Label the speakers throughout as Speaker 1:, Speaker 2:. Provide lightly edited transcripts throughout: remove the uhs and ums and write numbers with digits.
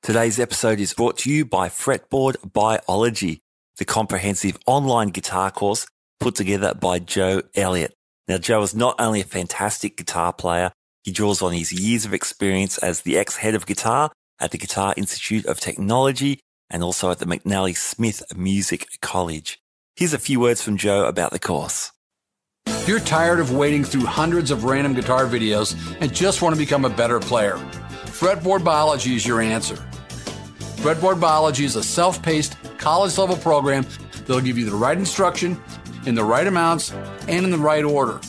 Speaker 1: Today's episode is brought to you by Fretboard Biology, the comprehensive online guitar course put together by Joe Elliott. Now, Joe is not only a fantastic guitar player, he draws on his years of experience as the ex-head of guitar at the Guitar Institute of Technology and also at the McNally Smith Music College. Here's a few words from Joe about the course.
Speaker 2: If you're tired of wading through hundreds of random guitar videos and just want to become a better player, Fretboard Biology is your answer. Fretboard Biology is a self-paced, college-level program that'll give you the right instruction, in the right amounts, and in the right order.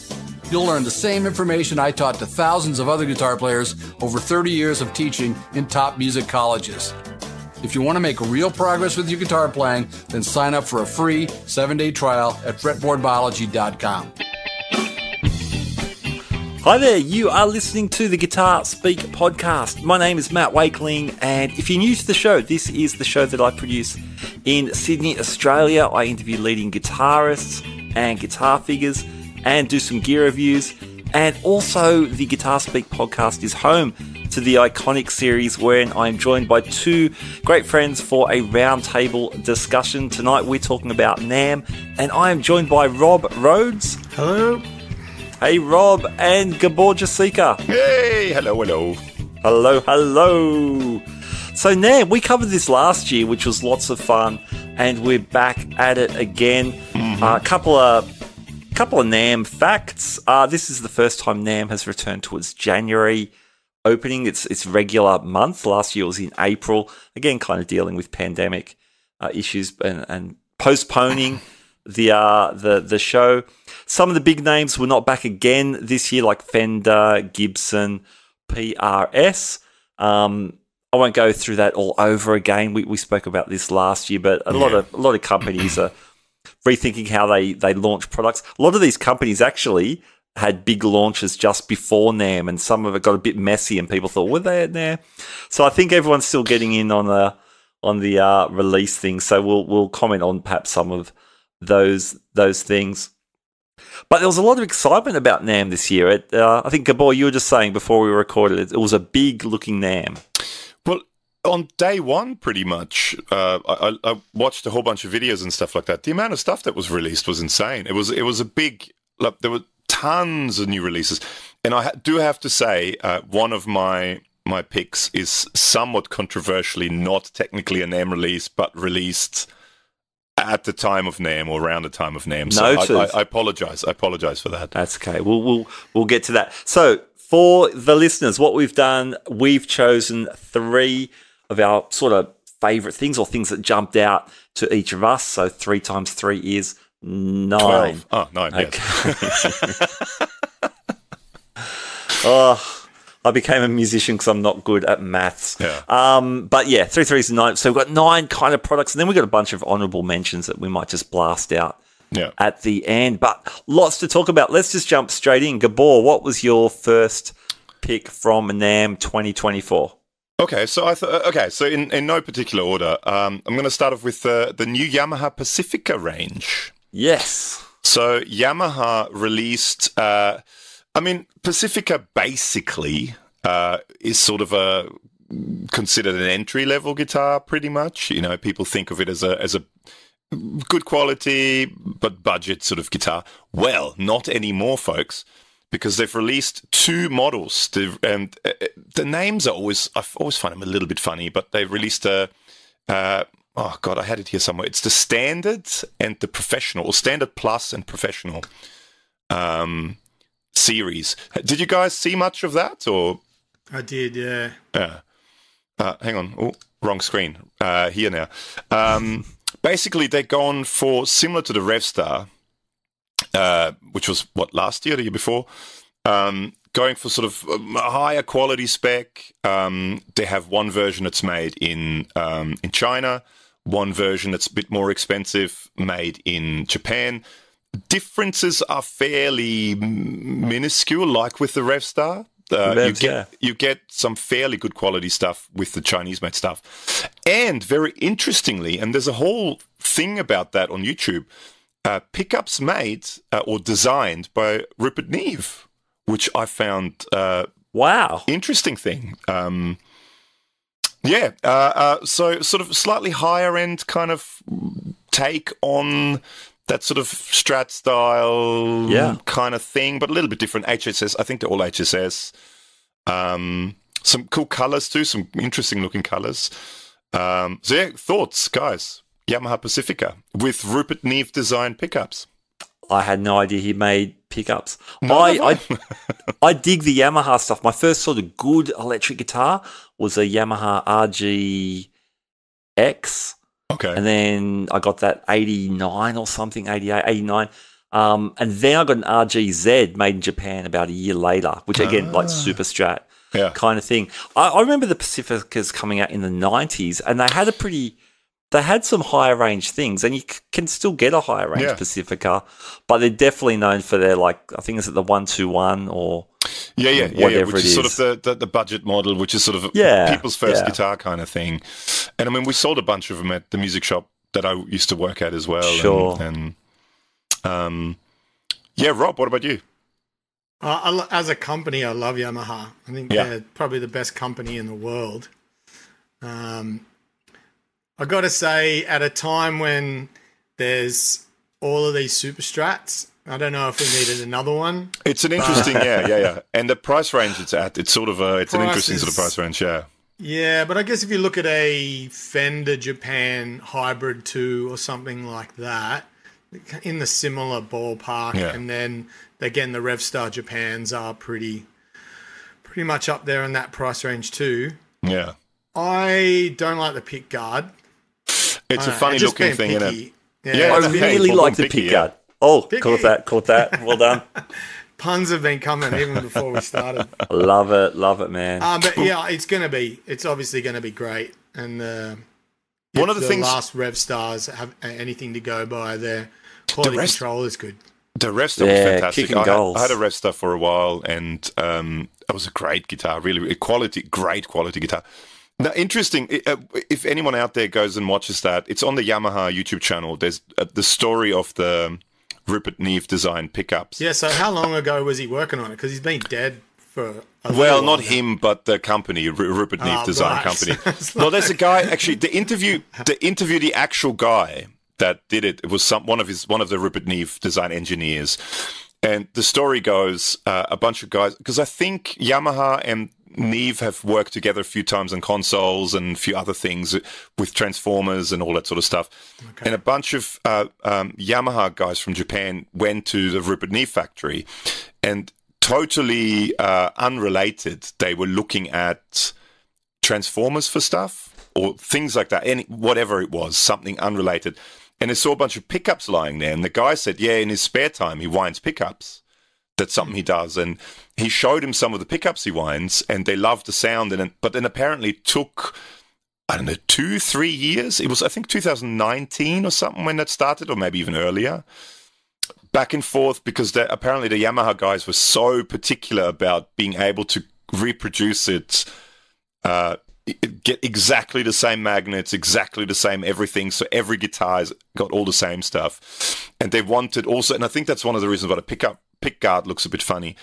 Speaker 2: You'll learn the same information I taught to thousands of other guitar players over 30 years of teaching in top music colleges. If you want to make real progress with your guitar playing, then sign up for a free 7-day trial at fretboardbiology.com.
Speaker 1: Hi there, you are listening to the Guitar Speak podcast. My name is Matt Wakeling, and if you're new to the show, this is the show that I produce in Sydney, Australia. I interview leading guitarists and guitar figures and do some gear reviews. And also, the Guitar Speak podcast is home to the iconic series wherein I'm joined by two great friends for a roundtable discussion. Tonight we're talking about NAMM, and I am joined by Rob Rhodes.
Speaker 3: Hello.
Speaker 1: Hey Rob, and Gabor Josika.
Speaker 3: Hey, hello.
Speaker 1: Hello. So NAMM, we covered this last year, which was lots of fun, and we're back at it again. A couple of NAMM facts. This is the first time NAMM has returned to its January opening. Its regular month. Last year was in April. Again, kind of dealing with pandemic issues and postponing the show. Some of the big names were not back again this year, like Fender, Gibson, PRS. I won't go through that all over again. We spoke about this last year, but a lot of companies are rethinking how they launch products. A lot of these companies actually had big launches just before NAMM, and some of it got a bit messy, and people thought, were they at NAMM? So I think everyone's still getting in on the release thing. So we'll comment on perhaps some of those things. But there was a lot of excitement about NAMM this year. I think, Gabor, you were just saying before we recorded it was a big-looking NAMM.
Speaker 3: Well, on day one, pretty much, I watched a whole bunch of videos and stuff like that. The amount of stuff that was released was insane. It was a big... Like, there were tons of new releases. And I do have to say, one of my picks is somewhat controversially not technically a NAMM release, but released at the time of NAMM or around the time of NAMM. So I apologize. I apologize for that.
Speaker 1: That's okay. We'll get to that. So for the listeners, what we've done, we've chosen 3 of our sort of favourite things or things that jumped out to each of us. So 3 times 3 is 9.
Speaker 3: 12. Oh, 9,
Speaker 1: okay.
Speaker 3: Yes.
Speaker 1: I became a musician because I'm not good at maths.
Speaker 3: Yeah.
Speaker 1: But yeah, 3 3s and 9. So we've got 9 kind of products, and then we've got a bunch of honourable mentions that we might just blast out at the end. But lots to talk about. Let's just jump straight in. Gabor, what was your first pick from NAMM 2024?
Speaker 3: Okay, so so in no particular order, I'm going to start off with the new Yamaha Pacifica range.
Speaker 1: Yes.
Speaker 3: So Yamaha released... Pacifica basically is sort of considered an entry-level guitar, pretty much. You know, people think of it as a good quality but budget sort of guitar. Well, not anymore, folks, because they've released 2 models. And the names are I always find them a little bit funny, but they've released I had it here somewhere. It's the Standard and the Professional, or Standard Plus and Professional. Series. Did you guys see much of that? Or
Speaker 4: I did, yeah.
Speaker 3: Yeah. Hang on. Oh, wrong screen. Here now. Basically, they've gone for similar to the Revstar, which was last year, or the year before. Going for sort of a higher quality spec. They have one version that's made in China, one version that's a bit more expensive, made in Japan. Differences are fairly minuscule, like with the Revstar. You get some fairly good quality stuff with the Chinese-made stuff. And very interestingly, and there's a whole thing about that on YouTube, pickups made or designed by Rupert Neve, which I found
Speaker 1: wow,
Speaker 3: interesting thing. Yeah, so sort of slightly higher end kind of take on that sort of Strat style kind of thing, but a little bit different. HSS, I think they're all HSS. Some cool colors too, some interesting looking colors. So yeah, thoughts, guys? Yamaha Pacifica with Rupert Neve design pickups.
Speaker 1: I had no idea he made pickups.
Speaker 3: No,
Speaker 1: I dig the Yamaha stuff. My first sort of good electric guitar was a Yamaha RGX.
Speaker 3: Okay.
Speaker 1: And then I got that 89 or something, 88, 89. And then I got an RGZ made in Japan about a year later, which again, like super strat kind of thing. I remember the Pacificas coming out in the 90s, and they had some higher range things, and you can still get a higher range Pacifica, but they're definitely known for their, like, I think it's at the 121 or whatever
Speaker 3: which
Speaker 1: it
Speaker 3: is sort of the budget model, which is sort of people's first guitar kind of thing. And I mean, we sold a bunch of them at the music shop that I used to work at as well.
Speaker 1: Sure.
Speaker 3: Rob, what about you?
Speaker 4: As a company, I love Yamaha. I think they're probably the best company in the world. I got to say, at a time when there's all of these super strats, I don't know if we needed another one.
Speaker 3: It's an interesting, and the price range it's at, it's sort of it's an interesting sort of price range,
Speaker 4: Yeah, but I guess if you look at a Fender Japan Hybrid 2 or something like that, in the similar ballpark, and then again the Revstar Japans are pretty much up there in that price range too.
Speaker 3: Yeah,
Speaker 4: I don't like the pick guard.
Speaker 3: It's a funny looking thing, isn't it?
Speaker 1: Yeah, I really like the pick guard. Oh, caught that. Well done.
Speaker 4: Puns have been coming even before we started.
Speaker 1: Love it, man.
Speaker 4: But yeah, it's obviously going to be great. And
Speaker 3: one of the things,
Speaker 4: last Revstars have anything to go by, their quality control is good.
Speaker 3: The Revstar was fantastic.
Speaker 1: Kicking goals.
Speaker 3: I had a Revstar for a while, and it was a great guitar, really great quality guitar. Now, interesting, if anyone out there goes and watches that, it's on the Yamaha YouTube channel. There's the story of the Rupert Neve design pickups.
Speaker 4: Yeah, so how long ago was he working on it? Because he's been dead for a
Speaker 3: Well,
Speaker 4: while
Speaker 3: not
Speaker 4: now.
Speaker 3: Him, but the company, Rupert Neve Design Company. No, there's a guy, actually, the interview, the actual guy that did it, was one of the Rupert Neve design engineers. And the story goes, a bunch of guys, because I think Yamaha and Neve have worked together a few times on consoles and a few other things with Transformers and all that sort of stuff. Okay. And a bunch of Yamaha guys from Japan went to the Rupert Neve factory, and totally unrelated, they were looking at Transformers for stuff or things like that, whatever it was, something unrelated. And they saw a bunch of pickups lying there, and the guy said, in his spare time he winds pickups. That's something he does. And he showed him some of the pickups he winds, and they loved the sound. But then apparently it took, 2-3 years. It was, I think, 2019 or something when that started, or maybe even earlier. Back and forth, because apparently the Yamaha guys were so particular about being able to reproduce it, get exactly the same magnets, exactly the same everything. So every guitar's got all the same stuff. And they wanted also, and I think that's one of the reasons why the pick guard looks a bit funny.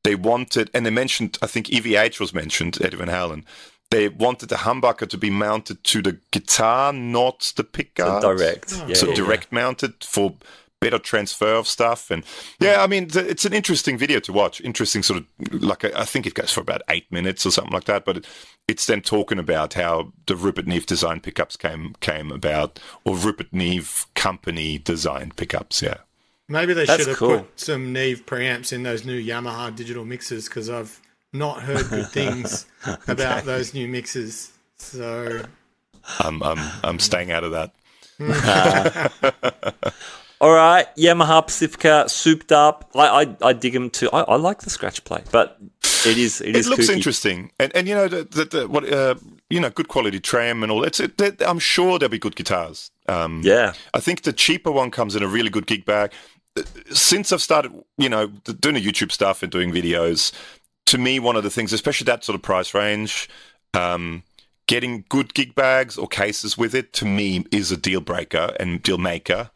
Speaker 3: They wanted, and they mentioned, I think EVH was mentioned, Eddie Van Halen. They wanted the humbucker to be mounted to the guitar, not the pick guard.
Speaker 1: So direct.
Speaker 3: Direct mounted for better transfer of stuff. And I mean, it's an interesting video to watch. Interesting sort of, like, I think it goes for about 8 minutes or something like that. But it's them talking about how the Rupert Neve design pickups came about, or Rupert Neve company design pickups,
Speaker 4: Maybe they should have put some Neve preamps in those new Yamaha digital mixers, because I've not heard good things about those new mixers. So
Speaker 3: I'm staying out of that.
Speaker 1: All right, Yamaha Pacifica, souped up. I dig them too. I like the scratch play, but it looks
Speaker 3: kooky. Interesting, and you know good quality trem and all. I'm sure there'll be good guitars. I think the cheaper one comes in a really good gig bag. Since I've started, doing the YouTube stuff and doing videos, to me, one of the things, especially that sort of price range, getting good gig bags or cases with it, to me, is a deal breaker and deal maker.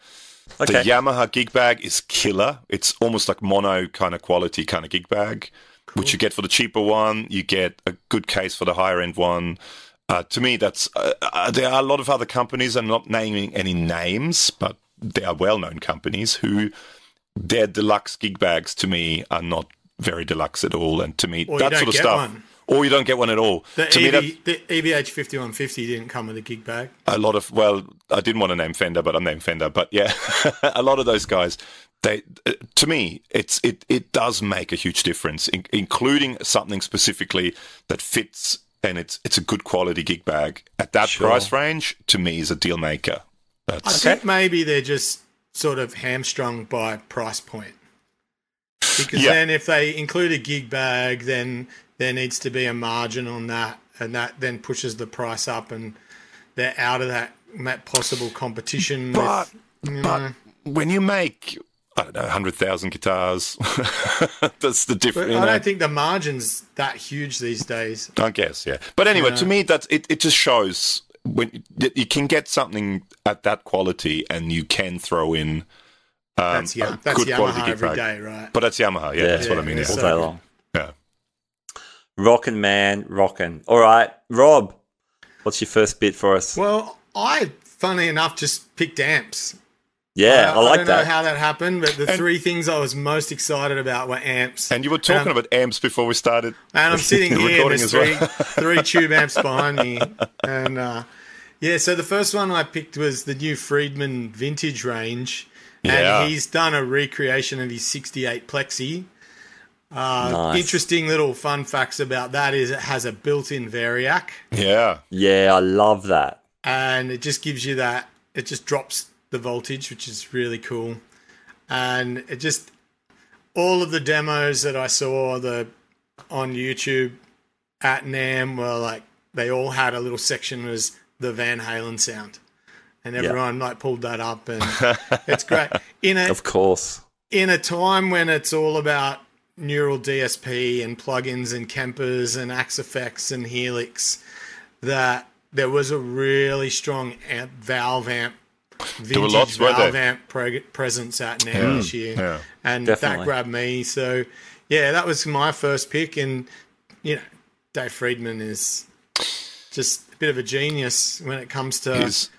Speaker 3: Okay. The Yamaha gig bag is killer. It's almost like mono kind of quality kind of gig bag, which you get for the cheaper one. You get a good case for the higher end one. To me, that's there are a lot of other companies. I'm not naming any names, but they are well-known companies who their deluxe gig bags to me are not very deluxe at all. And to me,
Speaker 4: Or
Speaker 3: that
Speaker 4: you
Speaker 3: sort
Speaker 4: don't
Speaker 3: of
Speaker 4: get
Speaker 3: stuff,
Speaker 4: one.
Speaker 3: or you don't get one at all.
Speaker 4: The
Speaker 3: To me,
Speaker 4: the EVH 5150 didn't come with a gig bag.
Speaker 3: a lot of, well, I didn't want to name Fender, but I'm named Fender. But yeah, a lot of those guys, they, to me, it does make a huge difference, including something specifically that fits and it's a good quality gig bag at that price range. To me, is a deal maker.
Speaker 4: I think maybe they're just sort of hamstrung by price point, because then if they include a gig bag, then there needs to be a margin on that, and that then pushes the price up, and they're out of that possible competition.
Speaker 3: But when you make, I don't know, 100,000 guitars, that's the difference.
Speaker 4: I don't think the margin's that huge these days.
Speaker 3: I guess, yeah. But anyway, to me, that's it just shows when you can get something at that quality and you can throw in
Speaker 4: that's
Speaker 3: good
Speaker 4: Yamaha
Speaker 3: quality gig
Speaker 4: every
Speaker 3: bag.
Speaker 4: day, right?
Speaker 3: But that's Yamaha, yeah, that's what I mean.
Speaker 1: All
Speaker 3: Yeah.
Speaker 1: day long.
Speaker 3: Yeah.
Speaker 1: Rockin', man, rockin'. All right, Rob, what's your first bit for us?
Speaker 4: Well, I, funnily enough, just picked amps.
Speaker 1: Yeah, I like
Speaker 4: don't
Speaker 1: that.
Speaker 4: know how that happened, but the three things I was most excited about were amps.
Speaker 3: And you were talking about amps before we started.
Speaker 4: And I'm sitting here, and
Speaker 3: recording
Speaker 4: there's
Speaker 3: as well.
Speaker 4: three tube amps behind me. And so the first one I picked was the new Friedman vintage range.
Speaker 3: Yeah.
Speaker 4: And he's done a recreation of his 68 Plexi.
Speaker 1: Nice.
Speaker 4: Interesting little fun facts about that is it has a built-in variac.
Speaker 3: Yeah.
Speaker 1: Yeah, I love that.
Speaker 4: And it just gives you that, it just drops the voltage, which is really cool. And it just, all of the demos that I saw on YouTube at NAMM were like, they all had a little section was the Van Halen sound. And everyone like pulled that up, and it's great.
Speaker 1: Of course.
Speaker 4: In a time when it's all about neural DSP and plugins and Kempers and Axe Effects and Helix, that there was a really strong valve amp, vintage valve amp presence at NAMM this year.
Speaker 3: Yeah.
Speaker 4: And
Speaker 1: Definitely.
Speaker 4: that grabbed me. So, yeah, that was my first pick. And, you know, Dave Friedman is just a bit of a genius when it comes to...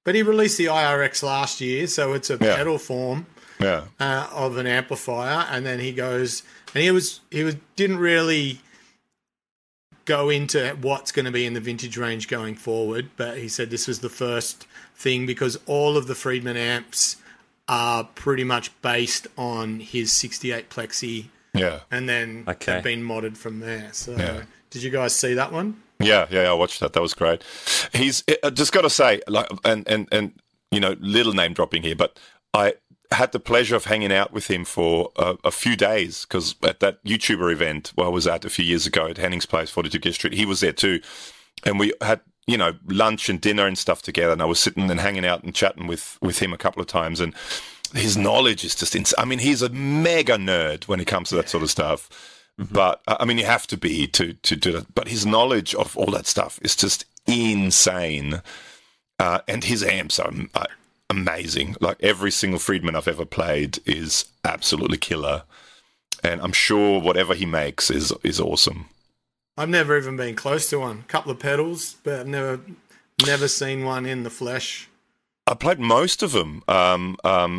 Speaker 4: But he released the IRX last year, so it's a pedal form of an amplifier. And then he goes... And he didn't really go into what's going to be in the vintage range going forward, but he said this was the first thing because all of the Friedman amps are pretty much based on his 68 Plexi. Yeah. And then have been modded from there. So did you guys see that one?
Speaker 3: Yeah, I watched that. That was great. He's just got to say, like, and you know, little name dropping here, but I had the pleasure of hanging out with him for a few days because at that YouTuber event where I was at a few years ago at Henning's Place, 42 Gear Street, he was there too, and we had lunch and dinner and stuff together, and I was sitting and hanging out and chatting with him a couple of times, and his knowledge is just insane. I mean, he's a mega nerd when it comes to that sort of stuff. Mm-hmm. But I mean, you have to be to do that. But his knowledge of all that stuff is just insane, and his amps are amazing. Like every single Friedman I've ever played is absolutely killer, and I'm sure whatever he makes is awesome.
Speaker 4: I've never even been close to one. A couple of pedals, but I've never seen one in the flesh.
Speaker 3: I played most of them,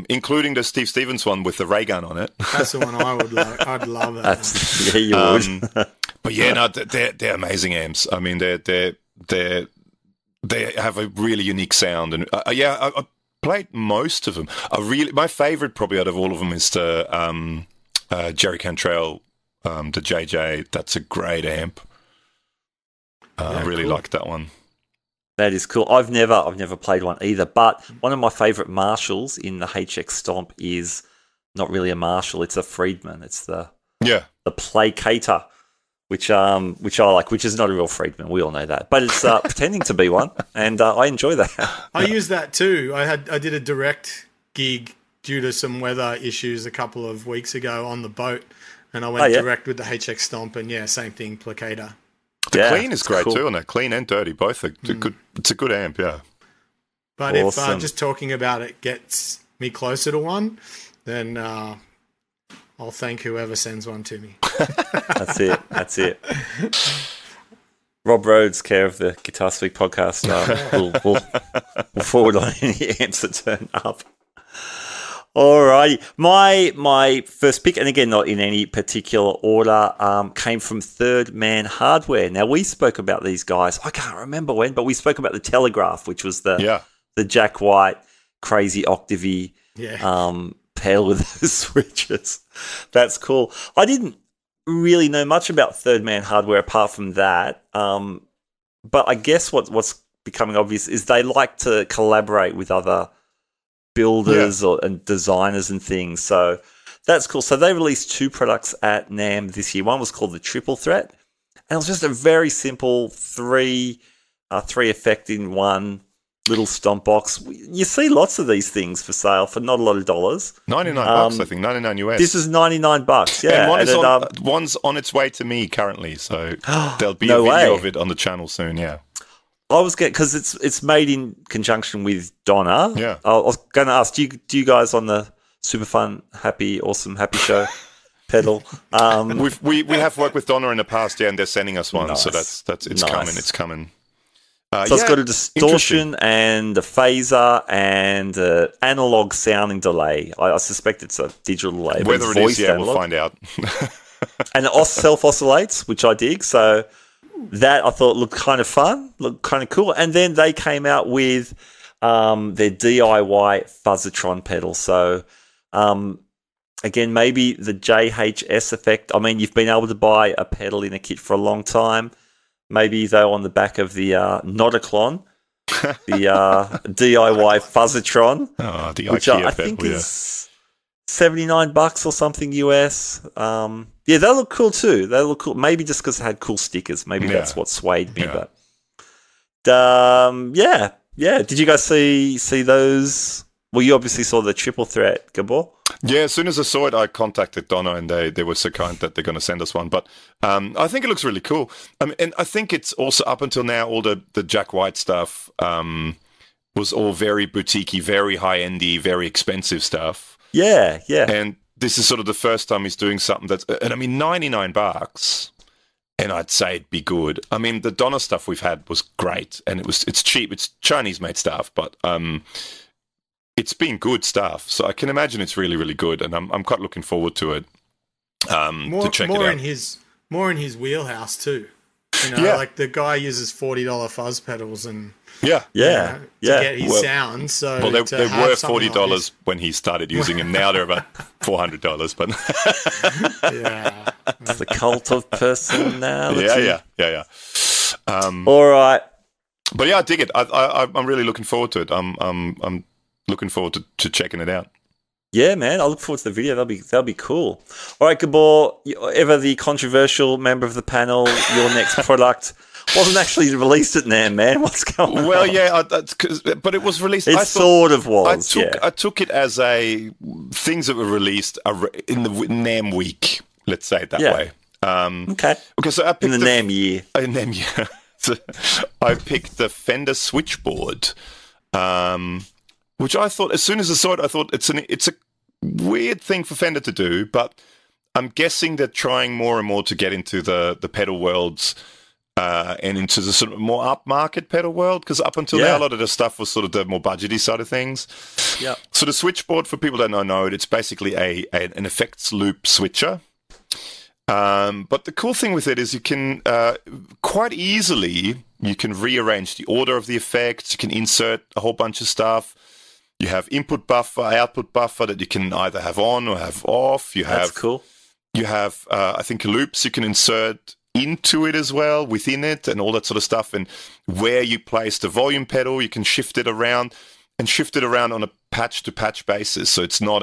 Speaker 3: including the Steve Stevens one with the ray gun on it.
Speaker 4: That's the one I would love. I'd love it.
Speaker 1: Yeah, you would.
Speaker 3: But yeah, no, they're amazing amps. I mean, they have a really unique sound, and I played most of them. My favorite probably out of all of them is the Jerry Cantrell, the JJ. That's a great amp. I really like that one.
Speaker 1: That is cool. I've never played one either, but one of my favourite Marshalls in the HX Stomp is not really a Marshall, it's a Friedman. It's the Placator, which I like, which is not a real Friedman, we all know that. But it's pretending to be one, and I enjoy that.
Speaker 4: I use that too. I did a direct gig due to some weather issues a couple of weeks ago on the boat, and I went direct with the HX Stomp, and same thing, Placator.
Speaker 3: The clean is great too, and clean and dirty both are good. It's a good amp, yeah.
Speaker 4: But awesome. If just talking about it gets me closer to one, then I'll thank whoever sends one to me.
Speaker 1: That's it. Rob Rhodes, care of the Guitar Speak podcast, will forward on any amps that turn up. Alrighty, my first pick, and again not in any particular order, came from Third Man Hardware. Now we spoke about these guys. I can't remember when, but we spoke about the Telegraph, which was the Jack White crazy octavey pedal with the switches. That's cool. I didn't really know much about Third Man Hardware apart from that, but I guess what's becoming obvious is they like to collaborate with other builders and designers and things, so that's cool. So they released 2 products at NAMM this year. One was called the Triple Threat, and it was just a very simple 3 effect in one little stomp box. You see lots of these things for sale for not a lot of dollars.
Speaker 3: $99, I think, $99 US.
Speaker 1: This is $99, yeah.
Speaker 3: And one's on its way to me currently, so there'll be a video of it on the channel soon, yeah.
Speaker 1: I was getting, because it's made in conjunction with Donna.
Speaker 3: Yeah.
Speaker 1: I was going to ask, do you guys on the Super Fun Happy Awesome Happy Show pedal?
Speaker 3: We have worked with Donna in the past, and they're sending us one, so it's
Speaker 1: nice.
Speaker 3: It's coming.
Speaker 1: So it's got a distortion and a phaser and analog sounding delay. I suspect it's a digital delay.
Speaker 3: Whether it is, we'll find out.
Speaker 1: And it self-oscillates, which I dig. So that I thought looked kind of fun, looked kind of cool. And then they came out with their DIY Fuzzatron pedal. So again, maybe the JHS effect. I mean, you've been able to buy a pedal in a kit for a long time. Maybe though on the back of the Notaclon, the DIY Fuzzatron, which I think is $79 or something US. They look cool too. They look cool. Maybe just because it had cool stickers. Maybe that's what swayed me. But Did you guys see those? Well, you obviously saw the Triple Threat, Gabor.
Speaker 3: Yeah, as soon as I saw it, I contacted Donna, and they were so kind that they're going to send us one. But I think it looks really cool. And I think it's also, up until now, all the Jack White stuff was all very boutiquey, very high-endy, very expensive stuff.
Speaker 1: Yeah.
Speaker 3: And this is sort of the first time he's doing something that's, and I mean, $99, and I'd say it'd be good. I mean, the Donna stuff we've had was great, and it's cheap. It's Chinese-made stuff, but it's been good stuff, so I can imagine it's really, really good, and I'm quite looking forward to it. To check it out.
Speaker 4: More in his wheelhouse too. Like the guy uses $40 fuzz pedals and to get his sound. So
Speaker 3: they were $40 when he started using them. Now they're about $400. But
Speaker 1: it's the cult of personality.
Speaker 3: Yeah.
Speaker 1: All right,
Speaker 3: but I dig it. I'm really looking forward to it. I'm looking forward to checking it out.
Speaker 1: Yeah, man, I look forward to the video. That'll be cool. All right, Gabor, ever the controversial member of the panel, your next product wasn't actually released at NAMM, man. What's going on?
Speaker 3: Well, yeah, but it was released.
Speaker 1: It sort of was.
Speaker 3: I took it as things that were released in the NAMM week. Let's say it that way.
Speaker 1: Okay.
Speaker 3: So I picked
Speaker 1: in the NAMM year.
Speaker 3: In NAMM year, so I picked the Fender switchboard. Which I thought, as soon as I saw it, I thought it's a weird thing for Fender to do, but I'm guessing they're trying more and more to get into the pedal worlds and into the sort of more upmarket pedal world, because up until now, a lot of the stuff was sort of the more budgety side of things.
Speaker 1: Yeah.
Speaker 3: So the switchboard, for people that don't know it, it's basically an effects loop switcher. But the cool thing with it is you can quite easily, you can rearrange the order of the effects, you can insert a whole bunch of stuff. You have input buffer, output buffer that you can either have on or have off.
Speaker 1: That's cool.
Speaker 3: You have, I think, loops you can insert into it as well, within it, and all that sort of stuff. And where you place the volume pedal, you can shift it around on a patch-to-patch basis. So it's not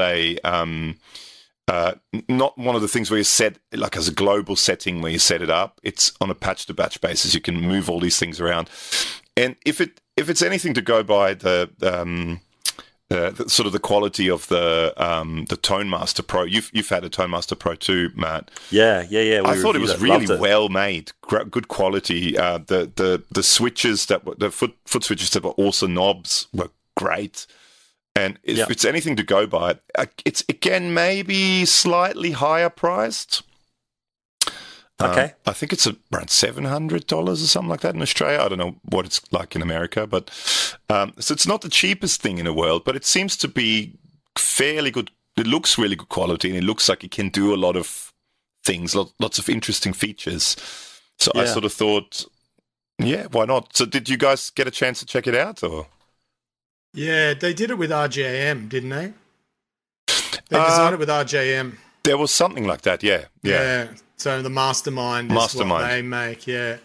Speaker 3: not one of the things where you set, like as a global setting where you set it up. It's on a patch-to-patch basis. You can move all these things around. And if it's anything to go by the sort of the quality of the Tone Master Pro. You've had a Tone Master Pro too, Matt.
Speaker 1: Yeah.
Speaker 3: I thought it was really well made, good quality. The switches the foot switches that were also knobs were great. And if it's anything to go by, it's again maybe slightly higher priced.
Speaker 1: Okay.
Speaker 3: I think it's around $700 or something like that in Australia. I don't know what it's like in America, but so it's not the cheapest thing in the world, but it seems to be fairly good. It looks really good quality, and it looks like it can do a lot of things, lots of interesting features. So I sort of thought, yeah, why not? So did you guys get a chance to check it out, or?
Speaker 4: Yeah, they did it with RJM, didn't they? They designed it with RJM.
Speaker 3: There was something like that, yeah.
Speaker 4: So the Mastermind is what they make, yeah.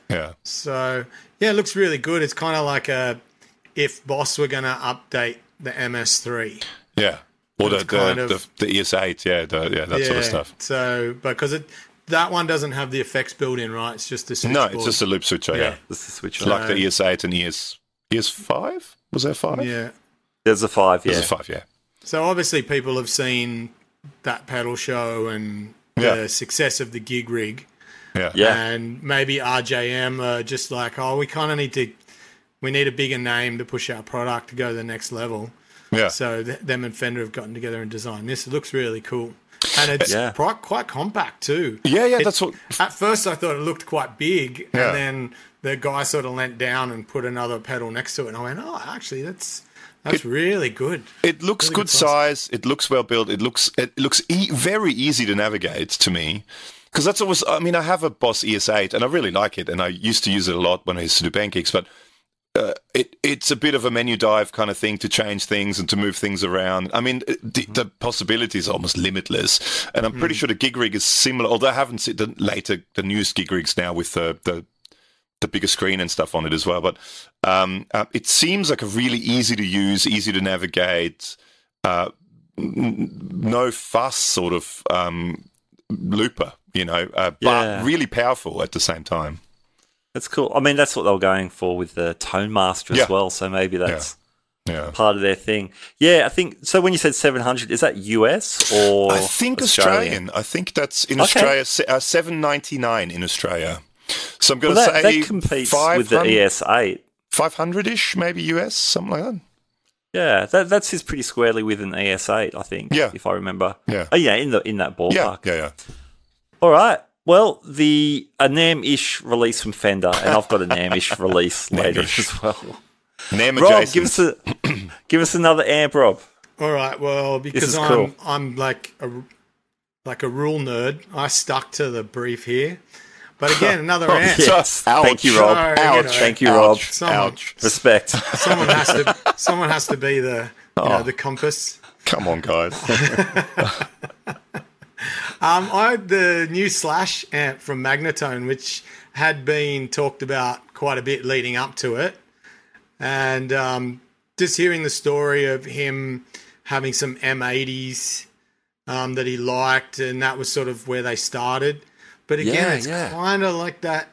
Speaker 4: So, yeah, it looks really good. It's kind of like if Boss were going to update the MS3.
Speaker 3: Yeah, or the ES8, that sort of stuff.
Speaker 4: So, because that one doesn't have the effects built in, right? It's just a switchboard.
Speaker 3: No, it's just a loop switcher, yeah.
Speaker 1: It's a switcher.
Speaker 3: Like the ES8 and ES5? Was there 5?
Speaker 4: Yeah.
Speaker 1: There's a 5, yeah.
Speaker 3: There's a 5, yeah.
Speaker 4: So obviously people have seen that pedal show and the success of the gig rig.
Speaker 3: Yeah.
Speaker 4: And maybe RJM are just like, we kind of need a bigger name to push our product to go to the next level.
Speaker 3: Yeah.
Speaker 4: So them and Fender have gotten together and designed this. It looks really cool. And it's quite compact too.
Speaker 3: Yeah, that's what...
Speaker 4: At first I thought it looked quite big, and then the guy sort of leant down and put another pedal next to it, and I went, actually, that's really good.
Speaker 3: It looks really good size. It looks well built. It looks very easy to navigate to me. Because that's always... I mean, I have a Boss ES8, and I really like it, and I used to use it a lot when I used to do band gigs, but it's a bit of a menu dive kind of thing to change things and to move things around. I mean, the possibilities are almost limitless. And I'm pretty sure the gig rig is similar, although I haven't seen the newest gig rigs now with the bigger screen and stuff on it as well. But it seems like a really easy to use, easy to navigate, no fuss sort of looper, but really powerful at the same time.
Speaker 1: That's cool. I mean, that's what they were going for with the Tone Master as well, so maybe that's part of their thing. Yeah, I think... So when you said 700, is that US or
Speaker 3: I think Australian. I think that's in Australia, $799 in Australia. So I'm going to say...
Speaker 1: That competes with the ES8.
Speaker 3: 500-ish, maybe US, something like that.
Speaker 1: Yeah, that sits pretty squarely with an ES8, I think, if I remember.
Speaker 3: Yeah.
Speaker 1: Oh, yeah, in that ballpark.
Speaker 3: Yeah.
Speaker 1: All right. Well, a NAMM-ish release from Fender, and I've got a NAMM-ish release later as well.
Speaker 3: NAMM
Speaker 1: Rob,
Speaker 3: adjacent.
Speaker 1: give us another amp, Rob.
Speaker 4: All right. Well, because I'm like a rule nerd, I stuck to the brief here. But again, another amp.
Speaker 1: Yes. Thank you, Rob.
Speaker 4: Ouch.
Speaker 1: Thank you, Rob.
Speaker 3: Ouch.
Speaker 1: Respect.
Speaker 4: Someone has to be the the compass.
Speaker 3: Come on, guys.
Speaker 4: I had the new Slash amp from Magnatone, which had been talked about quite a bit leading up to it. And just hearing the story of him having some M80s that he liked, and that was sort of where they started. But again, it's kind of like that.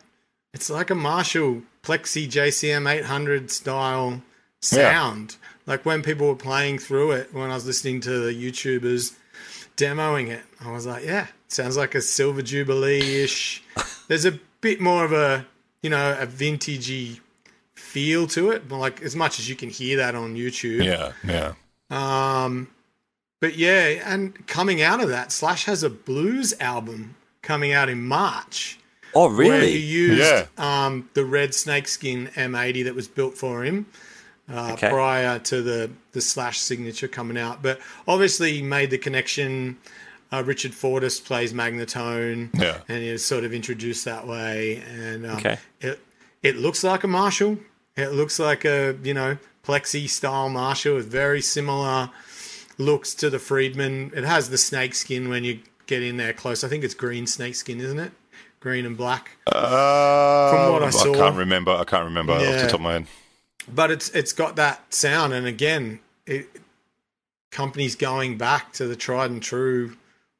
Speaker 4: It's like a Marshall Plexi JCM 800 style sound. Like when people were playing through it, when I was listening to the YouTubers demoing it, I was like, sounds like a Silver Jubilee-ish. There's a bit more of a vintagey feel to it, but like as much as you can hear that on YouTube.
Speaker 3: Yeah.
Speaker 4: But and coming out of that, Slash has a blues album coming out in March.
Speaker 1: Oh, really?
Speaker 4: Where he used the red snakeskin M80 that was built for him prior to the Slash signature coming out. But obviously he made the connection. Richard Fortas plays Magnatone, and he was sort of introduced that way. And it looks like a Marshall. It looks like a Plexi style Marshall with very similar looks to the Friedman. It has the snakeskin when you get in there close. I think it's green snakeskin, isn't it? Green and black. From what I saw,
Speaker 3: I can't remember off the top of my head.
Speaker 4: But it's got that sound, and again, companies going back to the tried and true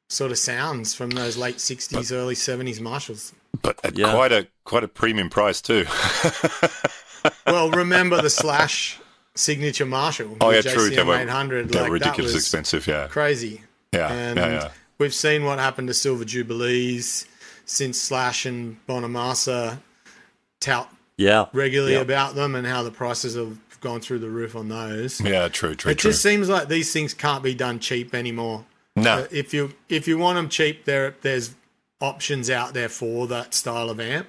Speaker 4: sort of sounds from those late 60s, early 70s Marshalls.
Speaker 3: But at quite a premium price too.
Speaker 4: Well, remember the Slash signature Marshall?
Speaker 3: Oh yeah, true.
Speaker 4: They were 800.
Speaker 3: They were ridiculously expensive. Yeah,
Speaker 4: crazy.
Speaker 3: Yeah,
Speaker 4: we've seen what happened to Silver Jubilees since Slash and Bonamassa tout regularly about them, and how the prices have gone through the roof on those.
Speaker 3: Yeah, true.
Speaker 4: It just seems like these things can't be done cheap anymore.
Speaker 3: No.
Speaker 4: If you want them cheap, there's options out there for that style of amp,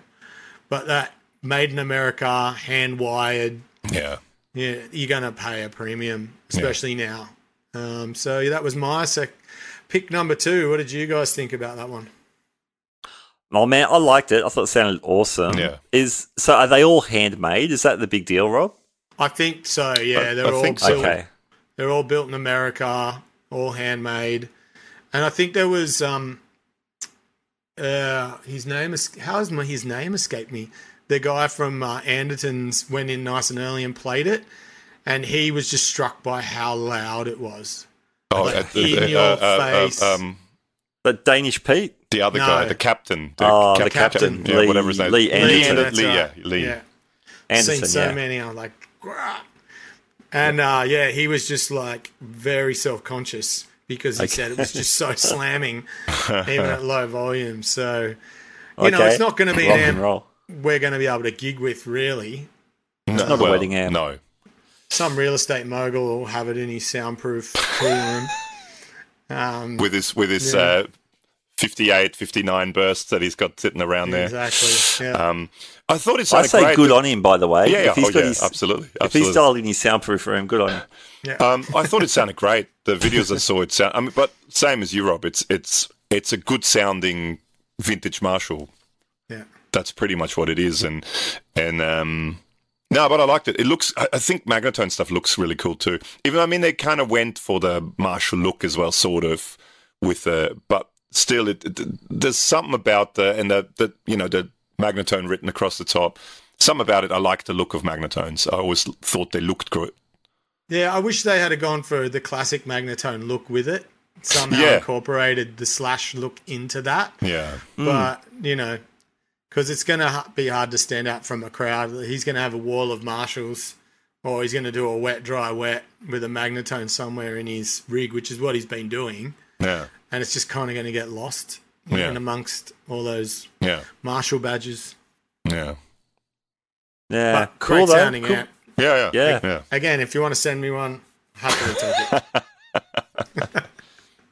Speaker 4: but that made in America, hand wired.
Speaker 3: Yeah,
Speaker 4: you're going to pay a premium, especially now. So that was my pick number 2. What did you guys think about that one?
Speaker 1: Oh man, I liked it. I thought it sounded awesome.
Speaker 3: Yeah.
Speaker 1: So are they all handmade? Is that the big deal, Rob?
Speaker 4: I think so. Yeah, they're all built in America, all handmade, and I think there was his name escaped me. The guy from Anderton's went in nice and early and played it, and he was just struck by how loud it was.
Speaker 3: Oh,
Speaker 4: in your face.
Speaker 1: The Danish Pete?
Speaker 3: The other guy, the captain.
Speaker 1: The captain.
Speaker 3: Yeah, whatever his name.
Speaker 1: Lee Anderton.
Speaker 3: Lee.
Speaker 4: Yeah.
Speaker 1: Anderson,
Speaker 4: Seen so many. I'm like, Grah. And he was just like very self-conscious because he said it was just so slamming, even at low volume. So, you know, it's not going to be an amp we're going to be able to gig with, really.
Speaker 1: It's not a wedding amp.
Speaker 3: No.
Speaker 4: Some real estate mogul will have it in his soundproof cool room.
Speaker 3: With his 58, 59 bursts that he's got sitting around there.
Speaker 4: Exactly. Yeah.
Speaker 3: I thought it sounded
Speaker 1: great.
Speaker 3: great.
Speaker 1: Good on him, by the way.
Speaker 3: Yeah,
Speaker 1: absolutely. If he's dialed in his soundproof room, good on him.
Speaker 4: Yeah.
Speaker 3: I thought it sounded great. The videos I saw, but same as you, Rob. It's a good sounding vintage Marshall.
Speaker 4: Yeah.
Speaker 3: That's pretty much what it is, and no, but I liked it. It looks. I think Magnatone stuff looks really cool too. Even they kind of went for the Marshall look as well, sort of, but still, there's something about the Magnatone written across the top. Something about it. I like the look of Magnatones. I always thought they looked good.
Speaker 4: Yeah, I wish they had gone for the classic Magnatone look with it. Somehow incorporated the slash look into that.
Speaker 3: Yeah,
Speaker 4: but because it's going to be hard to stand out from a crowd. He's going to have a wall of Marshalls, or he's going to do a wet, dry, wet with a Magnatone somewhere in his rig, which is what he's been doing.
Speaker 3: Yeah.
Speaker 4: And it's just kind of going to get lost in amongst all those Marshall badges.
Speaker 3: Yeah.
Speaker 1: Yeah.
Speaker 4: But cool, great sounding amp.
Speaker 3: Yeah.
Speaker 4: Again, if you want to send me one, happy to take it.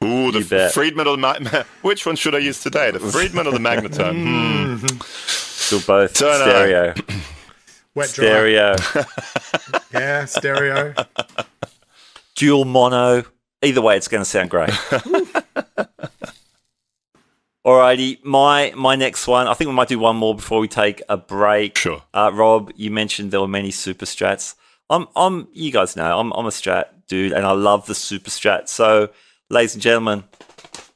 Speaker 3: Ooh, the Friedman or the which one should I use today? The Friedman or the Magnatone?
Speaker 1: Still both stereo.
Speaker 4: Wet
Speaker 1: stereo.
Speaker 4: Yeah, stereo.
Speaker 1: Dual mono. Either way, it's going to sound great. Alrighty, my next one. I think we might do one more before we take a break.
Speaker 3: Sure.
Speaker 1: Rob, you mentioned there were many super strats. You guys know, I'm a strat dude, and I love the super strat. So, ladies and gentlemen,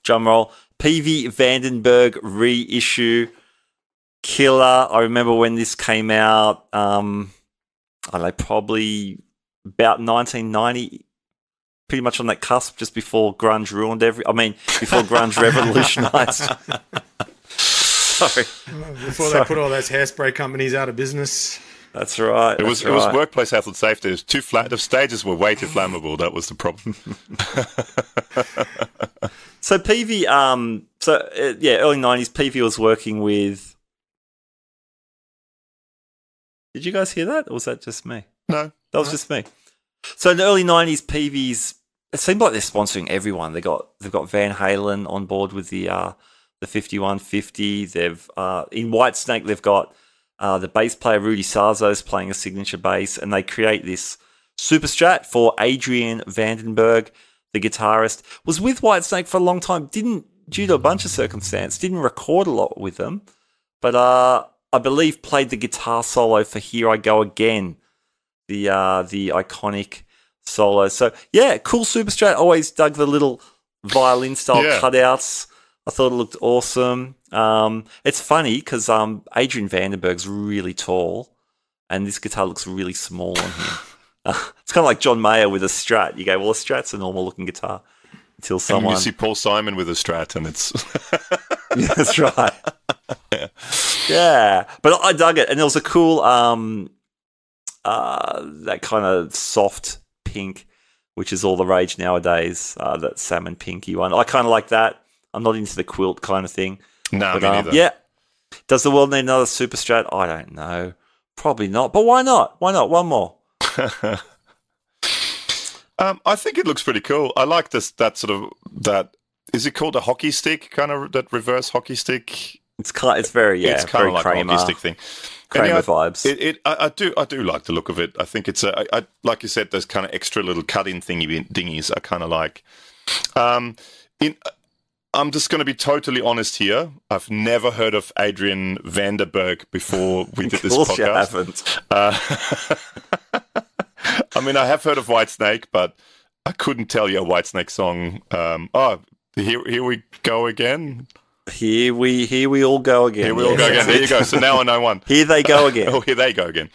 Speaker 1: drum roll. PV Vandenberg reissue. Killer. I remember when this came out, I don't know, probably about 1990, pretty much on that cusp, just before grunge ruined before grunge revolutionized. Sorry.
Speaker 4: Before they put all those hairspray companies out of business.
Speaker 1: That's right.
Speaker 3: It was workplace health and safety. It was too flat. The stages were way too flammable. That was the problem.
Speaker 1: So PV, early 90s, PV was working with... Did you guys hear that? Or was that just me?
Speaker 3: No.
Speaker 1: That was just me. So in the early 90s, PVs, it seemed like they're sponsoring everyone. They've got Van Halen on board with the 5150. They've in Whitesnake, they've got the bass player Rudy Sarzo's playing a signature bass, and they create this super strat for Adrian Vandenberg, the guitarist. Was with Whitesnake for a long time. Due to a bunch of circumstance, didn't record a lot with them, but I believe played the guitar solo for Here I Go Again, the iconic solo. So yeah, cool super strat. Always dug the little violin style cutouts. I thought it looked awesome. It's funny because Adrian Vandenberg's really tall, and this guitar looks really small on him. It's kind of like John Mayer with a Strat. You go, well, a Strat's a normal looking guitar until someone.
Speaker 3: And you see Paul Simon with a Strat, and it's.
Speaker 1: Yeah, that's right. Yeah, but I dug it, and there was a cool that kind of soft pink, which is all the rage nowadays. That salmon pinky one. I kind of like that. I'm not into the quilt kind of thing.
Speaker 3: No, me neither.
Speaker 1: Yeah. Does the world need another super strat? I don't know. Probably not. But why not? Why not? One more.
Speaker 3: I think it looks pretty cool. I like that is it called a hockey stick? Kind of that reverse hockey stick.
Speaker 1: It's very
Speaker 3: it's kind
Speaker 1: very
Speaker 3: of like
Speaker 1: Kramer,
Speaker 3: a hockey stick thing.
Speaker 1: Kramer vibes.
Speaker 3: I do like the look of it. I think it's like you said, those kind of extra little cut-in dingies I kind of like. I'm just going to be totally honest here. I've never heard of Adrian Vanderberg before we did this podcast.
Speaker 1: You haven't.
Speaker 3: I mean, I have heard of Whitesnake, but I couldn't tell you a Whitesnake song. Here we go again.
Speaker 1: Here we all go again.
Speaker 3: Here we all go again. There you go. So now I know one.
Speaker 1: Here they go again.
Speaker 3: Here they go again.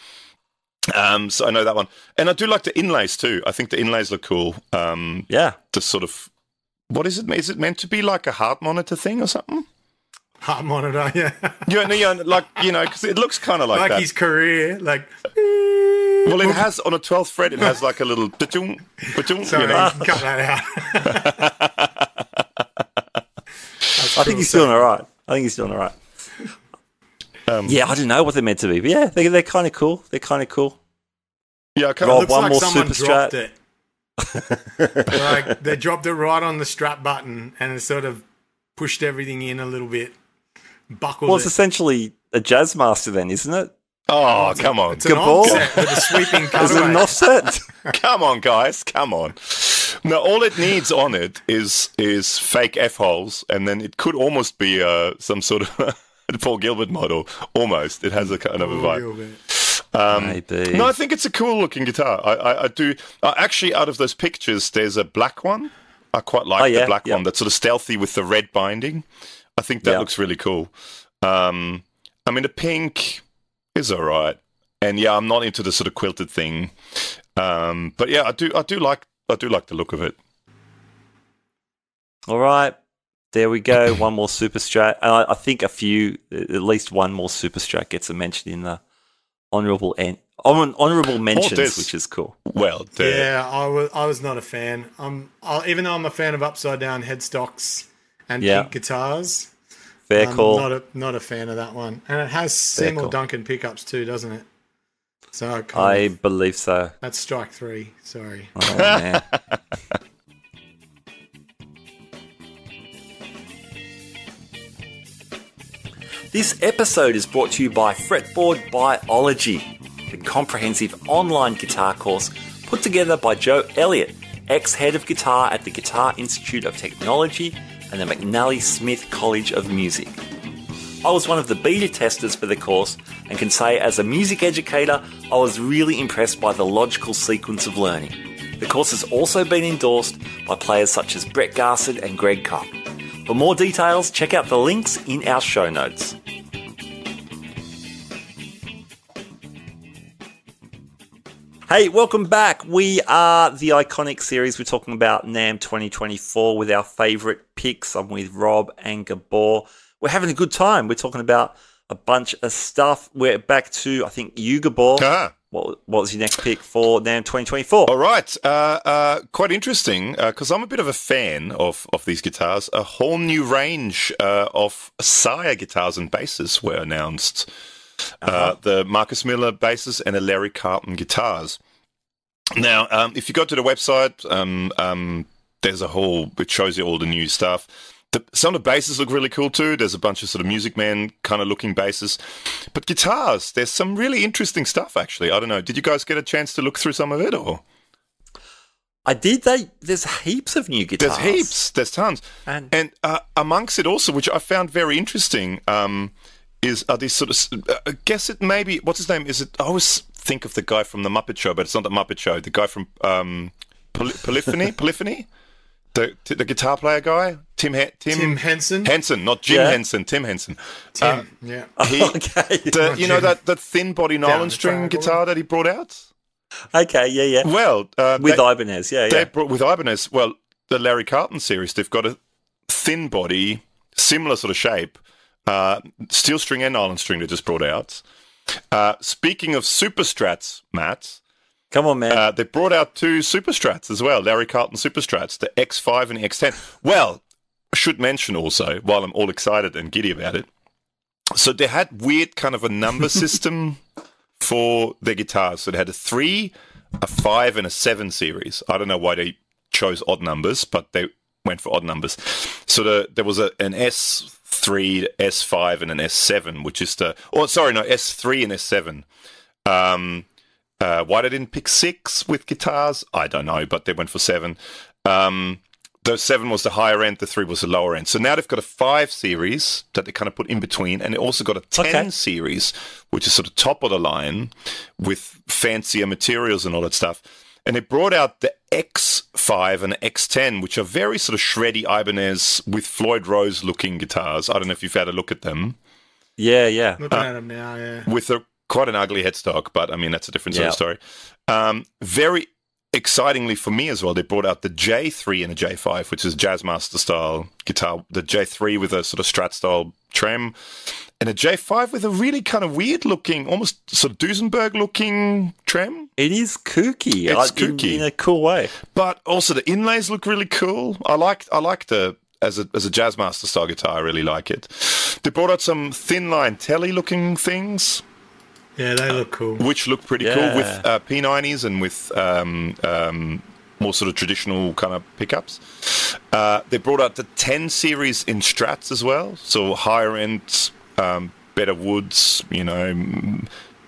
Speaker 3: So I know that one, and I do like the inlays too. I think the inlays look cool. The sort of. What is it? Is it meant to be like a heart monitor thing or something?
Speaker 4: Heart monitor, yeah.
Speaker 3: Because it looks kind of like that.
Speaker 4: Like his career, like...
Speaker 3: Well, it has, on a 12th fret, it has like a little...
Speaker 4: Sorry, cut that out.
Speaker 1: I think he's doing all right. Yeah, I don't know what they're meant to be, but yeah, they're kind of cool.
Speaker 3: Yeah,
Speaker 1: Rob,
Speaker 4: looks
Speaker 1: one
Speaker 4: like
Speaker 1: more
Speaker 4: someone
Speaker 1: super
Speaker 4: dropped
Speaker 1: strat.
Speaker 4: it. Like they dropped it right on the strap button and it sort of pushed everything in a little bit, buckled
Speaker 1: Well, it's essentially a jazz master then, isn't it?
Speaker 3: Oh, come on.
Speaker 4: It's an offset with a sweeping cutaway.
Speaker 1: Is it an offset?
Speaker 3: Come on, guys. Come on. Now, all it needs on it is fake F-holes, and then it could almost be some sort of Paul Gilbert model. Almost. It has a kind of a vibe.
Speaker 1: Maybe.
Speaker 3: No, I think it's a cool-looking guitar. I do. Actually, out of those pictures, there's a black one. I quite like the black one. That's sort of stealthy with the red binding. I think that looks really cool. I mean, the pink is all right, and I'm not into the sort of quilted thing. But yeah, I do like the look of it.
Speaker 1: All right, there we go. One more super strat, and I think at least one more super strat gets a mention in the honourable mentions, which is cool.
Speaker 3: Well,
Speaker 4: I was not a fan. Even though I'm a fan of upside down headstocks and pink guitars.
Speaker 1: Fair call.
Speaker 4: Not a fan of that one, and it has Seymour Duncan pickups too, doesn't it? So
Speaker 1: I believe so.
Speaker 4: That's strike 3. Sorry.
Speaker 1: Oh, man. This episode is brought to you by Fretboard Biology, the comprehensive online guitar course put together by Joe Elliott, ex-head of guitar at the Guitar Institute of Technology and the McNally Smith College of Music. I was one of the beta testers for the course and can say as a music educator, I was really impressed by the logical sequence of learning. The course has also been endorsed by players such as Brett Garsed and Greg Cupp. For more details, check out the links in our show notes. Hey, welcome back. We are the Iconic series. We're talking about NAMM 2024 with our favourite picks. I'm with Rob and Gabor. We're having a good time. We're talking about a bunch of stuff. We're back to, I think, you, Gabor. What was your next pick for NAMM 2024?
Speaker 3: All right. Quite interesting, because I'm a bit of a fan of these guitars. A whole new range of Sire guitars and basses were announced. The Marcus Miller basses and the Larry Carlton guitars. Now, if you go to the website, there's a whole, it shows you all the new stuff. Some of the basses look really cool too. There's a bunch of sort of Music Man kind of looking basses. But guitars, there's some really interesting stuff actually. I don't know. Did you guys get a chance to look through some of it or?
Speaker 1: I did. There's heaps of new guitars.
Speaker 3: There's heaps. There's tons. And amongst it also, which I found very interesting, are these sort of, I guess it may be, what's his name? I always think of the guy from The Muppet Show, but it's not The Muppet Show. The guy from Polyphony? The guitar player guy? Tim
Speaker 4: Henson?
Speaker 3: Henson, not Jim Henson, Tim Henson.
Speaker 4: Okay.
Speaker 3: That thin body nylon string guitar that he brought out?
Speaker 1: Okay, yeah.
Speaker 3: Well,
Speaker 1: with Ibanez,
Speaker 3: They brought with Ibanez, well, the Larry Carlton series, they've got a thin body, similar sort of shape, steel string and nylon string they just brought out. Speaking of super strats, Matt.
Speaker 1: Come on, man.
Speaker 3: They brought out 2 super strats as well, Larry Carlton super strats, the X5 and the X10. Well, I should mention also, while I'm all excited and giddy about it, so they had weird kind of a number system for their guitars. So they had a 3, a 5, and a 7 series. I don't know why they chose odd numbers, but they went for odd numbers. So there was an S3, S5, and an S7, which is S3 and S7. Why they didn't pick 6 with guitars, I don't know, but they went for 7. The 7 was the higher end, the 3 was the lower end. So now they've got a 5 series that they kind of put in between, and they also got a 10 series, which is sort of top of the line with fancier materials and all that stuff. And they brought out the X5 and the X10, which are very sort of shreddy Ibanez with Floyd Rose looking guitars. I don't know if you've had a look at them.
Speaker 1: Yeah.
Speaker 4: Looking at them now, yeah.
Speaker 3: With quite an ugly headstock, but I mean, that's a different sort of story. Very excitingly for me as well, they brought out the J3 and the J5, which is Jazzmaster style guitar. The J3 with a sort of Strat style trem, and a J5 with a really kind of weird looking, almost sort of Duesenberg looking trem.
Speaker 1: It is kooky.
Speaker 3: It's kooky
Speaker 1: in a cool way.
Speaker 3: But also the inlays look really cool. I like the as a Jazzmaster style guitar. I really like it. They brought out some thin line telly looking things.
Speaker 4: Yeah, they look cool.
Speaker 3: Which look pretty cool with P90s and with more sort of traditional kind of pickups. They brought out the 10 series in Strats as well. So higher end, better woods,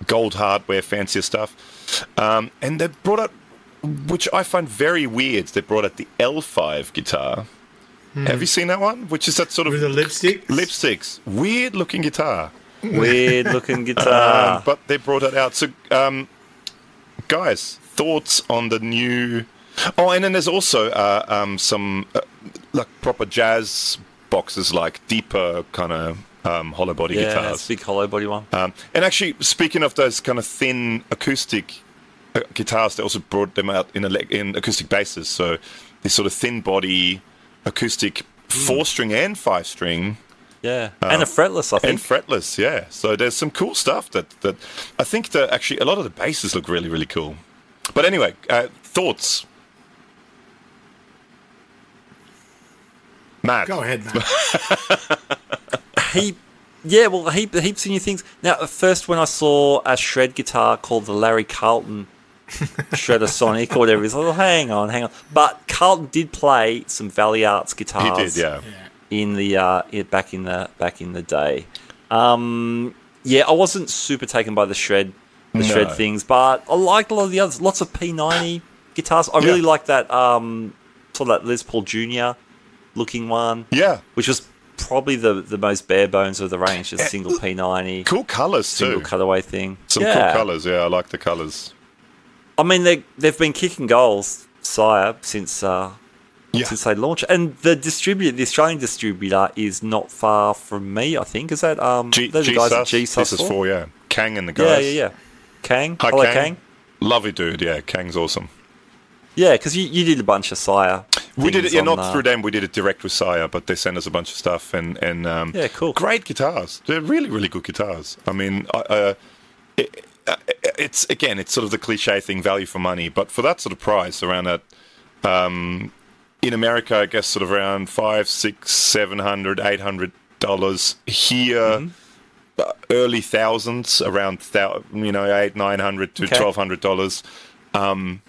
Speaker 3: gold hardware, fancier stuff. And they brought out, which I find very weird, they brought out the L5 guitar. Have you seen that one? Which is that sort of...
Speaker 4: With the lipsticks?
Speaker 3: Lipsticks. Weird looking guitar.
Speaker 1: Weird looking guitar.
Speaker 3: But they brought it out. So, guys, thoughts on the new... Oh, and then there's also some like proper jazz boxes, like deeper kind of hollow body guitars.
Speaker 1: Yeah, big hollow body one.
Speaker 3: And actually, speaking of those kind of thin acoustic guitars, they also brought them out in acoustic basses. So this sort of thin body acoustic 4-string and 5-string.
Speaker 1: Yeah, and a fretless, I think.
Speaker 3: And fretless, yeah. So there's some cool stuff that I think that actually a lot of the basses look really, really cool. But anyway, thoughts? Matt.
Speaker 4: Go ahead, Matt.
Speaker 1: Heaps of new things. Now, at first when I saw a shred guitar called the Larry Carlton Shredder Sonic or whatever it is, I thought, hang on. But Carlton did play some Valley Arts guitars.
Speaker 3: He did, yeah.
Speaker 1: In the back in the day. I wasn't super taken by the shred things, but I liked a lot of the others. Lots of P90 guitars. I really like that sort of that Les Paul Jr. looking one.
Speaker 3: Yeah,
Speaker 1: which was probably the most bare bones of the range. Just single P90.
Speaker 3: Cool colours too.
Speaker 1: Single cutaway thing.
Speaker 3: Some cool colours. Yeah, I like the colours.
Speaker 1: I mean, they've been kicking goals, Sire, since they launched. And the Australian distributor is not far from me, I think. Is that those guys at G-Sus?
Speaker 3: This is for, Kang and the guys.
Speaker 1: Yeah. Kang.
Speaker 3: Hi,
Speaker 1: Hello,
Speaker 3: Kang. Lovely dude, yeah. Kang's awesome.
Speaker 1: Yeah, because you did a bunch of Sire.
Speaker 3: We did it, not through them. We did it direct with Sire, but they sent us a bunch of stuff and
Speaker 1: cool.
Speaker 3: Great guitars. They're really, really good guitars. I mean, it's sort of the cliche thing, value for money, but for that sort of price, around that, in America, I guess sort of around $500, $600, $700, $800. Here, early thousands, around $800, $900 to $1,200.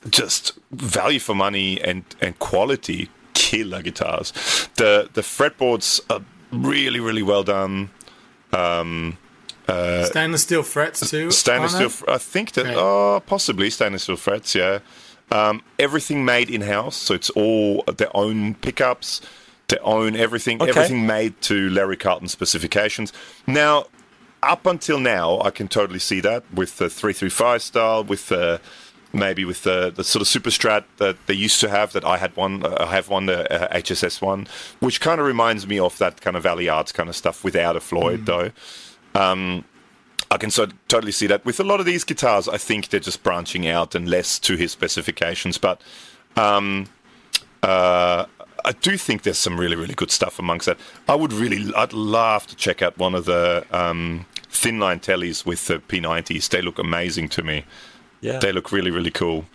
Speaker 3: Just value for money and quality, killer guitars. The fretboards are really, really well done.
Speaker 4: Stainless steel frets too.
Speaker 3: Stainless steel. I think that possibly stainless steel frets. Yeah. Everything made in house, so it's all their own pickups, their own everything.
Speaker 1: Okay.
Speaker 3: Everything made to Larry Carlton specifications. Now, up until now, I can totally see that with the 335 style, with the maybe with the sort of Super Strat that they used to have. That I had one. I have one, the HSS one, which kind of reminds me of that kind of Valley Arts kind of stuff without a Floyd, though. I can totally see that. With a lot of these guitars, I think they're just branching out and less to his specifications. But I do think there's some really, really good stuff amongst that. I'd love to check out one of the thin line tellies with the P90s. They look amazing to me. Yeah. They look really, really cool.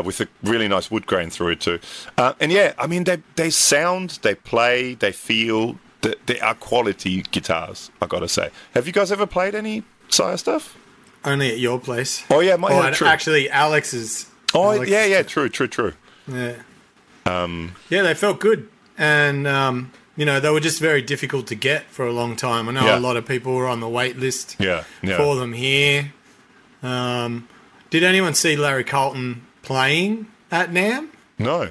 Speaker 3: With a really nice wood grain through it too. I mean, they sound, they play, they feel... They are quality guitars, I gotta say. Have you guys ever played any Sire stuff?
Speaker 4: Only at your place.
Speaker 3: Oh yeah, true.
Speaker 4: Actually, Alex's.
Speaker 3: Oh Alex true.
Speaker 4: Yeah. Yeah, they felt good. And, they were just very difficult to get for a long time. I know a lot of people were on the wait list for them here. Did anyone see Larry Carlton playing at NAMM?
Speaker 3: No.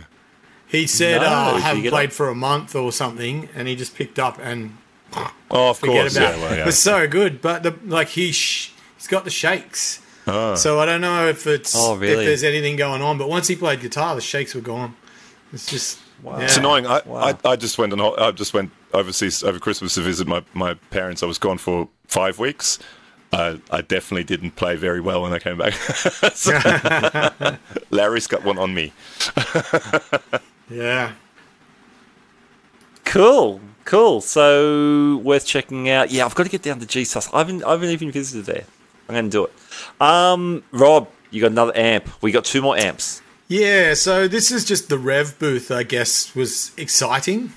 Speaker 4: He said, I haven't played for a month or something, and he just picked up and
Speaker 3: of course,
Speaker 4: about it. It was so good, but he's got the shakes. Oh. So I don't know if it's if there's anything going on, but once he played guitar, the shakes were gone. It's just
Speaker 3: It's annoying. I just went overseas over Christmas to visit my parents. I was gone for 5 weeks. I definitely didn't play very well when I came back. Larry's got one on me.
Speaker 4: Yeah.
Speaker 1: Cool. So worth checking out. Yeah, I've got to get down to GSUS. I haven't even visited there. I'm going to do it. Rob, you got another amp. We got 2 more amps.
Speaker 4: Yeah, so this is just the Rev booth, I guess, was exciting.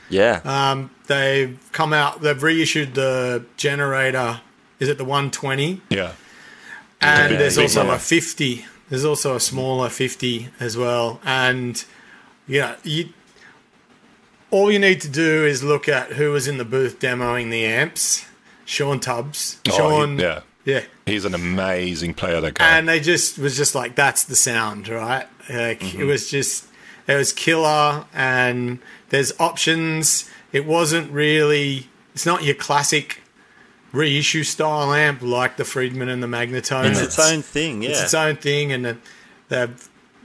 Speaker 1: Yeah.
Speaker 4: They've reissued the generator. Is it the 120?
Speaker 3: Yeah.
Speaker 4: And there's also a 50. There's also a smaller 50 as well. And, all you need to do is look at who was in the booth demoing the amps. Sean Tubbs. Yeah.
Speaker 3: He's an amazing player, that guy.
Speaker 4: And they was just like, that's the sound, right? Like, it was killer, and there's options. It's not your classic reissue style amp like the Friedman and the Magnetone.
Speaker 1: It's its own thing, yeah.
Speaker 4: It's its own thing, and the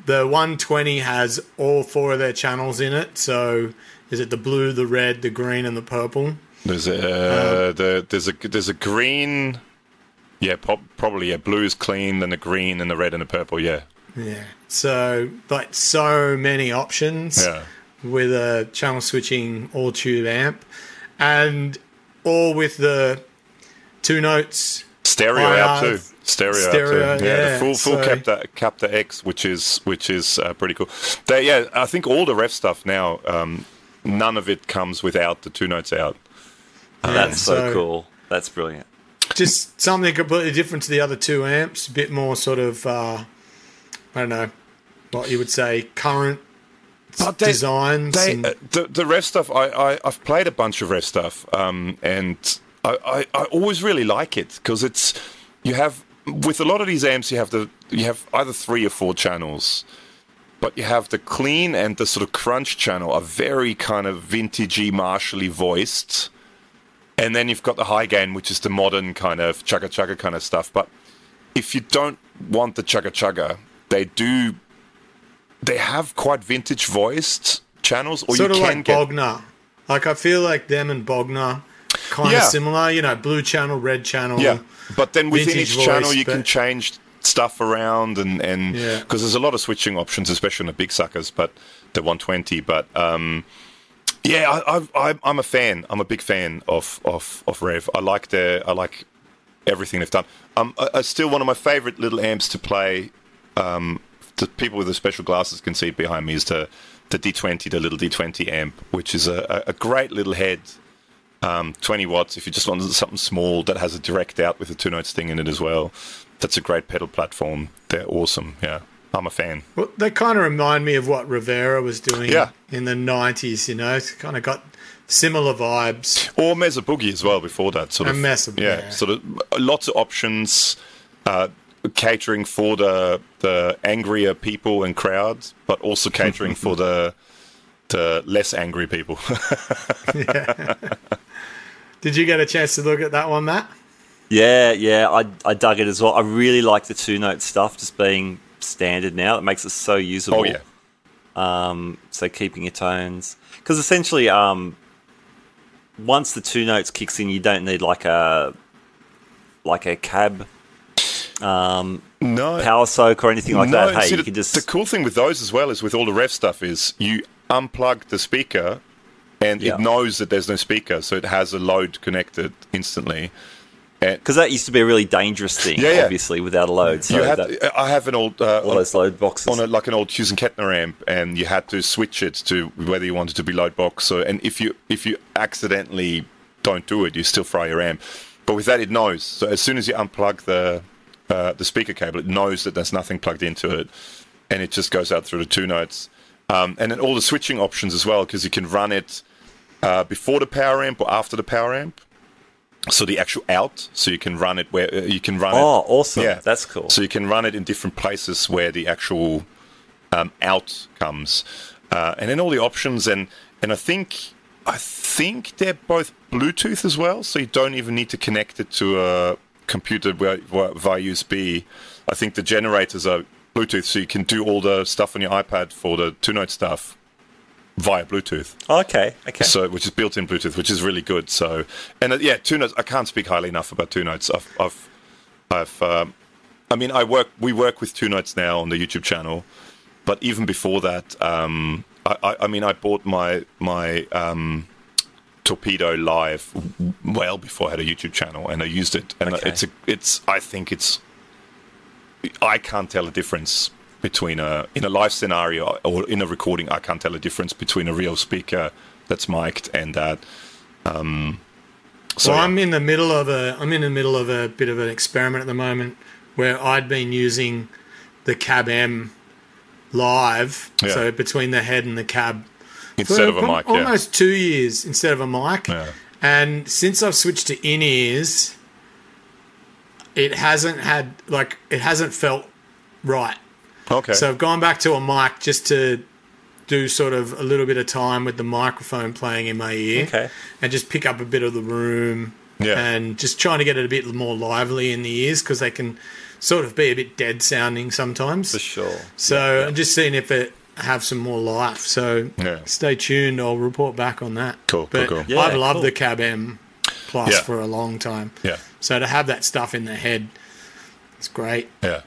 Speaker 4: 120 has all 4 of their channels in it. So is it the blue, the red, the green, and the purple?
Speaker 3: There's a green. Yeah, probably. Yeah, blue is clean, then the green and the red and the purple. Yeah.
Speaker 4: Yeah. So so many options.
Speaker 3: Yeah.
Speaker 4: With a channel switching all tube amp, and all with the 2 notes.
Speaker 3: Stereo out too. Stereo out too.
Speaker 4: Yeah,
Speaker 3: the full Capta X, which is pretty cool. I think all the Rev stuff now, none of it comes without the 2 notes out.
Speaker 1: That's so cool. That's brilliant.
Speaker 4: Just something completely different to the other 2 amps. A bit more sort of, I don't know, what you would say, current designs.
Speaker 3: The Rev stuff, I've played a bunch of Rev stuff, and I always really like it because with a lot of these amps, you have either 3 or 4 channels, but you have the clean and the sort of crunch channel are very kind of vintagey, martially voiced, and then you've got the high gain, which is the modern kind of chugga chugga kind of stuff. But if you don't want the chugga chugga, they have quite vintage voiced channels, or
Speaker 4: sort
Speaker 3: you
Speaker 4: of
Speaker 3: can
Speaker 4: like
Speaker 3: get
Speaker 4: Bogner. Like I feel like them and Bogner kind of similar. Blue channel, red channel.
Speaker 3: Yeah, but then within
Speaker 4: vintage
Speaker 3: each channel
Speaker 4: voice,
Speaker 3: you can change stuff around and because there's a lot of switching options, especially on the big suckers, but the 120. But I'm a fan. I'm a big fan of Rev. I like everything they've done. Still one of my favorite little amps to play. The people with the special glasses can see it behind me is the D20, the little D20 amp, which is a great little head. 20 watts if you just wanted something small that has a direct out with a 2 notes thing in it as well. That's a great pedal platform. They're awesome. Yeah, I'm a fan.
Speaker 4: Well, they kind of remind me of what Rivera was doing in the 90s, It's kind of got similar vibes.
Speaker 3: Or Mesa Boogie as well before that.
Speaker 4: Mesa Boogie.
Speaker 3: Yeah, sort of lots of options, catering for the angrier people and crowds, but also catering for the less angry people.
Speaker 4: Yeah. Did you get a chance to look at that one, Matt?
Speaker 1: Yeah, I dug it as well. I really like the 2 note stuff just being standard now. It makes it so usable.
Speaker 3: Oh, yeah.
Speaker 1: So keeping your tones. Because essentially, once the 2 notes kicks in, you don't need like a cab power soak or anything like that. Hey,
Speaker 3: see,
Speaker 1: you can just...
Speaker 3: The cool thing with those as well is with all the Rev stuff is you unplug the speaker and it knows that there's no speaker, so it has a load connected instantly.
Speaker 1: Because that used to be a really dangerous thing, obviously, without a load. So
Speaker 3: I have an old...
Speaker 1: all those load boxes.
Speaker 3: On like an old Hughes & Kettner amp, and you had to switch it to whether you wanted to be load box. And if you accidentally don't do it, you still fry your amp. But with that, it knows. So as soon as you unplug the speaker cable, it knows that there's nothing plugged into it, and it just goes out through the 2 notes. And then all the switching options as well, because you can run it before the power amp or after the power amp. So the actual out, so you can run it where you can run it.
Speaker 1: Oh, awesome! Yeah, that's cool.
Speaker 3: So you can run it in different places where the actual out comes, and then all the options. And I think they're both Bluetooth as well, so you don't even need to connect it to a computer via USB. I think the generators are Bluetooth, so you can do all the stuff on your iPad for the 2-note stuff via Bluetooth.
Speaker 1: Okay.
Speaker 3: So, which is built-in Bluetooth, which is really good. So, and 2-notes. I can't speak highly enough about 2-notes. We work with 2-notes now on the YouTube channel, but even before that, I bought my Torpedo Live well before I had a YouTube channel, and I used it, and I can't tell a difference between in a live scenario or in a recording. I can't tell a difference between a real speaker that's mic'd and that. I'm in the middle of a bit of an experiment at the moment where I'd been using the Cab M live, so between the head and the cab, instead of a mic,
Speaker 4: almost 2 years instead of a mic. And since I've switched to in-ears, it hasn't felt right.
Speaker 3: Okay.
Speaker 4: So I've gone back to a mic just to do sort of a little bit of time with the microphone playing in my ear, and just pick up a bit of the room, and just trying to get it a bit more lively in the ears, because they can sort of be a bit dead sounding sometimes.
Speaker 1: For sure.
Speaker 4: So I'm just seeing if it have some more life. So stay tuned. I'll report back on that.
Speaker 3: Cool.
Speaker 4: Yeah, I've loved the Cab M Plus for a long time.
Speaker 3: Yeah.
Speaker 4: So to have that stuff in the head, it's great.
Speaker 3: Yeah.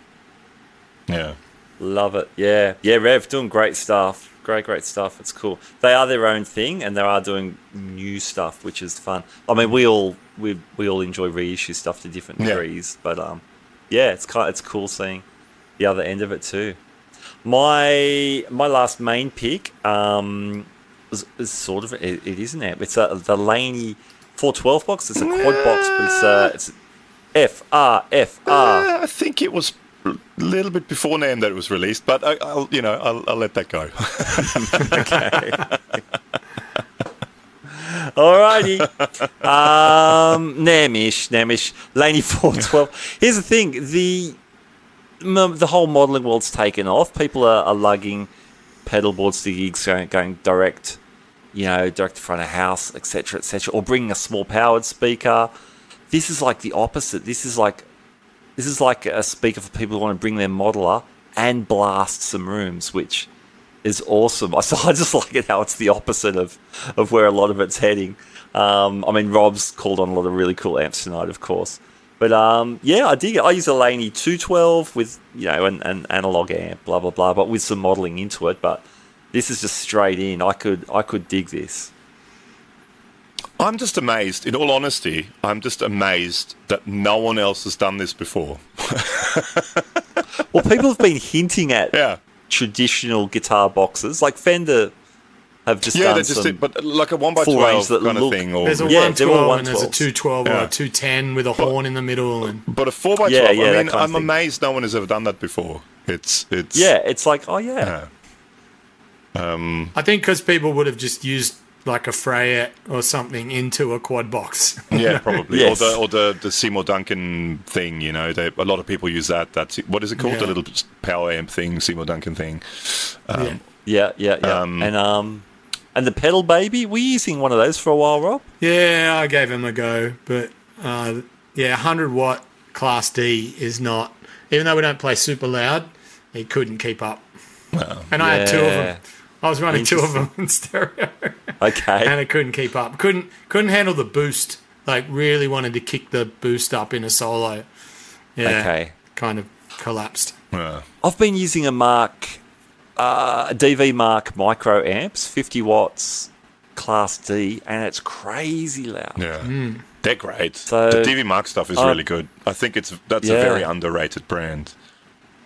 Speaker 1: Love it. Yeah, Rev doing great stuff. Great stuff. It's cool. They are their own thing, and they are doing new stuff, which is fun. I mean, we all enjoy reissue stuff to different degrees, but it's cool seeing the other end of it too. My last main pick is sort of it is an amp. It's the Laney 412 box. It's a quad box, but it's FR.
Speaker 3: I think it was a little bit before NAMM that it was released, but I'll let that go.
Speaker 1: Okay. Alrighty. NAMM-ish. Laney 412. Here's the thing: the whole modelling world's taken off. People are lugging pedal boards to gigs, going direct, direct to front of house, etc., or bringing a small powered speaker. This is like the opposite. This is like a speaker for people who want to bring their modeler and blast some rooms, which is awesome. So I just like it how it's the opposite of where a lot of it's heading. Rob's called on a lot of really cool amps tonight, of course. But I dig it. I use a Laney 212 with an analog amp, blah blah blah, but with some modelling into it. But this is just straight in. I could dig this.
Speaker 3: I'm just amazed. In all honesty, I'm just amazed that no one else has done this before.
Speaker 1: Well, people have been hinting at traditional guitar boxes, like Fender have just done some,
Speaker 3: but like a 1x12 kind of thing. Or
Speaker 4: there's a 112 and there's a 212 or a 210 with a horn in the middle.
Speaker 3: But a 4x12. I'm amazed no one has ever done that before. It's
Speaker 1: like
Speaker 3: I
Speaker 4: think because people would have just used like a Freya or something into a quad box.
Speaker 3: Yeah, probably.
Speaker 1: Yes.
Speaker 3: Or the Seymour Duncan thing, a lot of people use that. That's what is it called? The little power amp thing, Seymour Duncan thing.
Speaker 1: And the pedal baby, were you using one of those for a while, Rob?
Speaker 4: Yeah, I gave him a go, but 100 watt Class D is not, even though we don't play super loud, he couldn't keep up. And I had two of them. I was running two of them in stereo.
Speaker 1: Okay.
Speaker 4: And it couldn't keep up. Couldn't handle the boost. Like, really wanted to kick the boost up in a solo. Yeah. Okay. Kind of collapsed.
Speaker 1: I've been using a DV Mark micro amps, 50 watts, Class D, and it's crazy loud.
Speaker 3: Yeah. They're great. So, the DV Mark stuff is really good. I think that's a very underrated brand.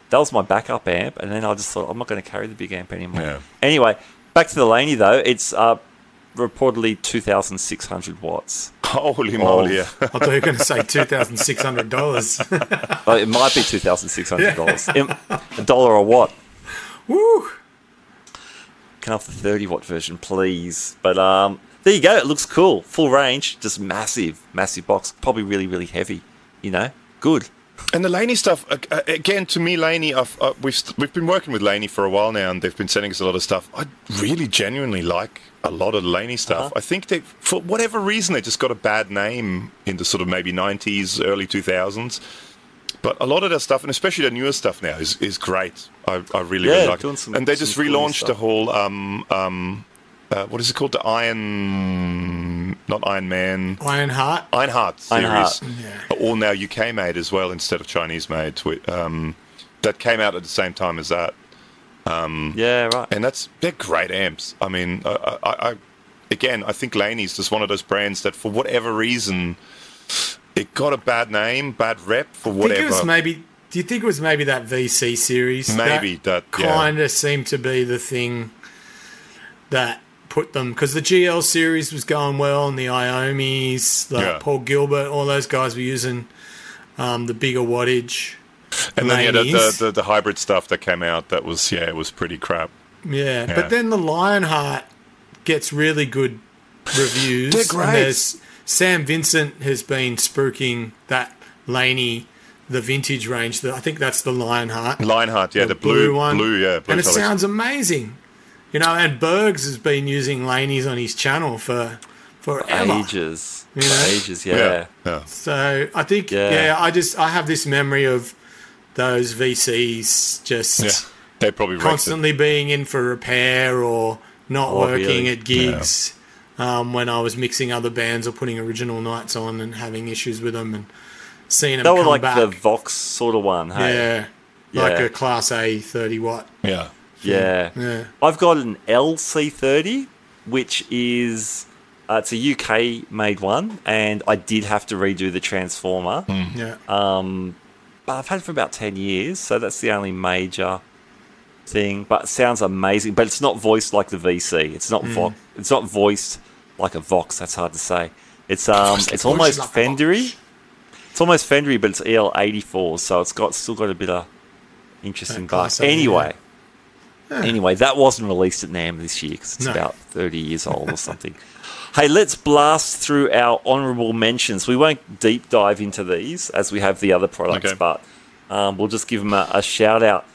Speaker 1: That was my backup amp, and then I just thought, I'm not going to carry the big amp anymore.
Speaker 3: Yeah.
Speaker 1: Anyway, back to the Laney, though. It's reportedly 2,600 watts.
Speaker 3: Holy moly.
Speaker 4: I thought you were going to say $2,600.
Speaker 1: Well, it might be $2,600. $1 a watt.
Speaker 4: Woo!
Speaker 1: can I have the 30 watt version, please? But there you go. It looks cool. Full range, just massive box. Probably really, really heavy. You know, good.
Speaker 3: And the Laney stuff, again, to me, Laney, we've been working with Laney for a while now, and they've been sending us a lot of stuff. I really genuinely like a lot of the Laney stuff. I think they, for whatever reason, they just got a bad name in the sort of maybe 90s, early 2000s. But a lot of their stuff, and especially the newer stuff now, is great. I really, really like it. And they just relaunched the whole, what is it called? The not Iron Man.
Speaker 4: Ironheart.
Speaker 3: Ironheart series.
Speaker 1: Ironheart.
Speaker 3: Yeah. All now UK made as well instead of Chinese made. That came out at the same time as that.
Speaker 1: Yeah, right.
Speaker 3: And they're great amps. I mean, I think Laney's just one of those brands that for whatever reason, it got a bad name, bad rep for whatever.
Speaker 4: Do you think it was maybe that VC series?
Speaker 3: Maybe that
Speaker 4: kind of seemed to be the thing that put them, because the GL series was going well, and the Iomis, Paul Gilbert, all those guys were using the bigger wattage.
Speaker 3: And then the hybrid stuff that came out, that was it was pretty crap.
Speaker 4: Yeah, but then the Lionheart gets really good reviews.
Speaker 3: They're great.
Speaker 4: And Sam Vincent has been spooking that Laney, the vintage range. I think that's the Lionheart.
Speaker 3: Lionheart, yeah, the blue one. Blue
Speaker 4: and it sounds amazing. You know, and Bergs has been using Laney's on his channel for
Speaker 1: ages.
Speaker 4: You know?
Speaker 1: Ages, yeah.
Speaker 4: So I think, I have this memory of those VCs just
Speaker 3: they probably
Speaker 4: constantly being in for repair or not working at gigs when I was mixing other bands or putting original nights on and having issues with them and seeing them come back.
Speaker 1: They were like the Vox sort of one, hey?
Speaker 4: Yeah, like a Class A 30 watt.
Speaker 1: Yeah. I've got an LC30, which is it's a UK made one, and I did have to redo the transformer. But I've had it for about 10 years, so that's the only major thing. But it sounds amazing. But it's not voiced like the VC. It's not it's not voiced like a Vox. That's hard to say. It's almost Fendery. It's almost Fendery, but it's EL84, so it's still got a bit of interesting bass. Anyway. Anyway, that wasn't released at NAMM this year because it's about 30 years old or something. Hey, let's blast through our honourable mentions. We won't deep dive into these as we have the other products, but we'll just give them a shout out.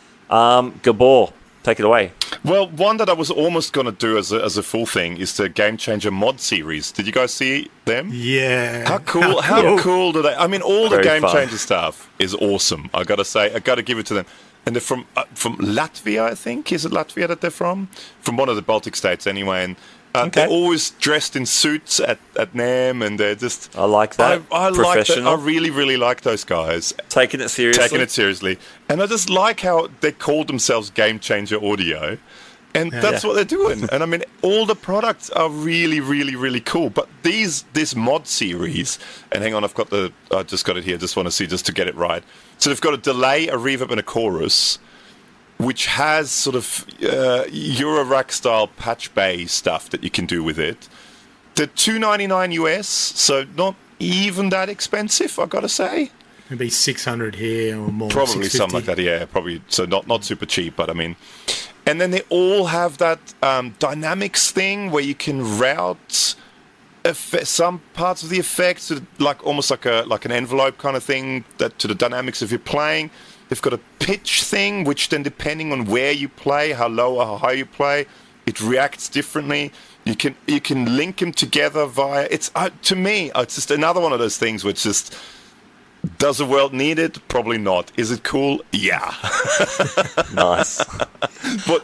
Speaker 1: Gabor, take it away.
Speaker 3: Well, one that I was almost going to do as a full thing is the Game Changer mod series. Did you guys see them?
Speaker 4: Yeah.
Speaker 3: How cool! How cool do they? I mean, all the Game Changer stuff is awesome. I got to say, I got to give it to them. And they're from Latvia, I think. Is it Latvia that they're from? From one of the Baltic states, anyway. And they're always dressed in suits at NAMM, and they're just...
Speaker 1: I like that.
Speaker 3: I like that. I really, really like those guys.
Speaker 1: Taking it seriously.
Speaker 3: And I just like how they call themselves Game Changer Audio. And that's what they're doing. And I mean, all the products are really, really, really cool. But this mod series, and hang on, I just got it here. Just want to see, just to get it right. So they've got a delay, a reverb, and a chorus, which has sort of Eurorack style patch bay stuff that you can do with it. They're $299 US, so not even that expensive, I gotta say.
Speaker 4: Maybe 600 here or more.
Speaker 3: Probably something like that, yeah. Probably so not super cheap, but I mean. And then they all have that dynamics thing where you can route some parts of the effects to almost like an envelope kind of thing to the dynamics of your playing. They've got a pitch thing, which then depending on where you play, how low or how high you play, it reacts differently. You can link them together via. It's to me, it's just another one of those things which just. Does the world need it? Probably not. Is it cool? Yeah.
Speaker 1: Nice.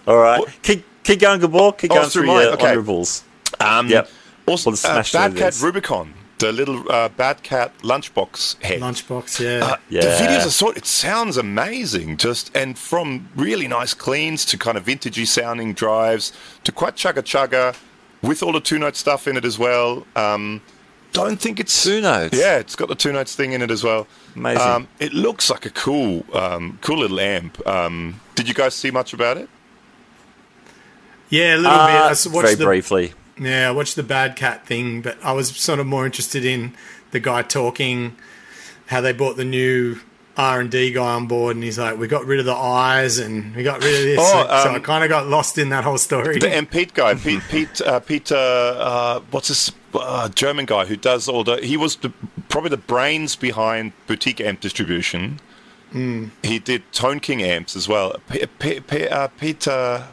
Speaker 1: All right. Keep going, Gabor. Keep going through your honourables.
Speaker 3: Also, Bad Cat Rubicon, the little Bad Cat lunchbox head.
Speaker 4: Lunchbox, yeah.
Speaker 3: The videos it sounds amazing. And from really nice cleans to kind of vintagey sounding drives to quite chugga with all the 2-note stuff in it as well. Don't think it's
Speaker 1: 2 notes.
Speaker 3: Yeah, it's got the 2 notes thing in it as well.
Speaker 1: Amazing.
Speaker 3: It looks like a cool little amp. Did you guys see much about it?
Speaker 4: Yeah, a little bit. I watched
Speaker 1: briefly.
Speaker 4: Yeah, I watched the Bad Cat thing, but I was sort of more interested in the guy talking how they bought the new R&D guy on board, and he's like, we got rid of the eyes and we got rid of this. So I kind of got lost in that whole story.
Speaker 3: The Pete guy, Peter, what's this German guy who does all the... He was probably the brains behind boutique amp distribution. He did Tone King amps as well. Peter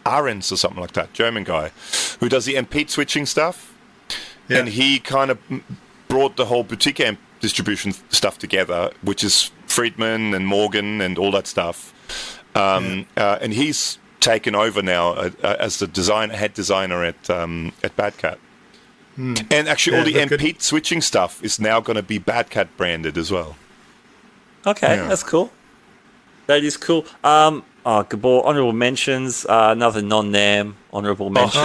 Speaker 3: Ahrens or something like that, German guy, who does the MP switching stuff. Yeah. And he kind of brought the whole boutique amp distribution stuff together, which is Friedman and Morgan and all that stuff. And he's taken over now as the head designer at Bad Cat. And actually, all the MP switching stuff is now going to be Bad Cat branded as well.
Speaker 1: Okay, that's cool. That is cool. Gabor, honourable mentions. Another non-NAMM honourable mention.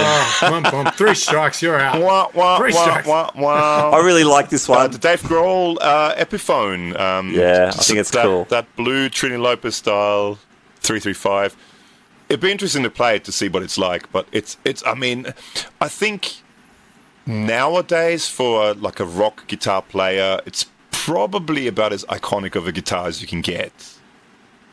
Speaker 4: Three strikes, you're out. Three strikes.
Speaker 1: I really like this one.
Speaker 3: The Dave Grohl Epiphone.
Speaker 1: I think it's cool.
Speaker 3: That blue Trini Lopez style 335. It'd be interesting to play it to see what it's like, but it's. I mean, I think nowadays for like a rock guitar player, it's probably about as iconic of a guitar as you can get.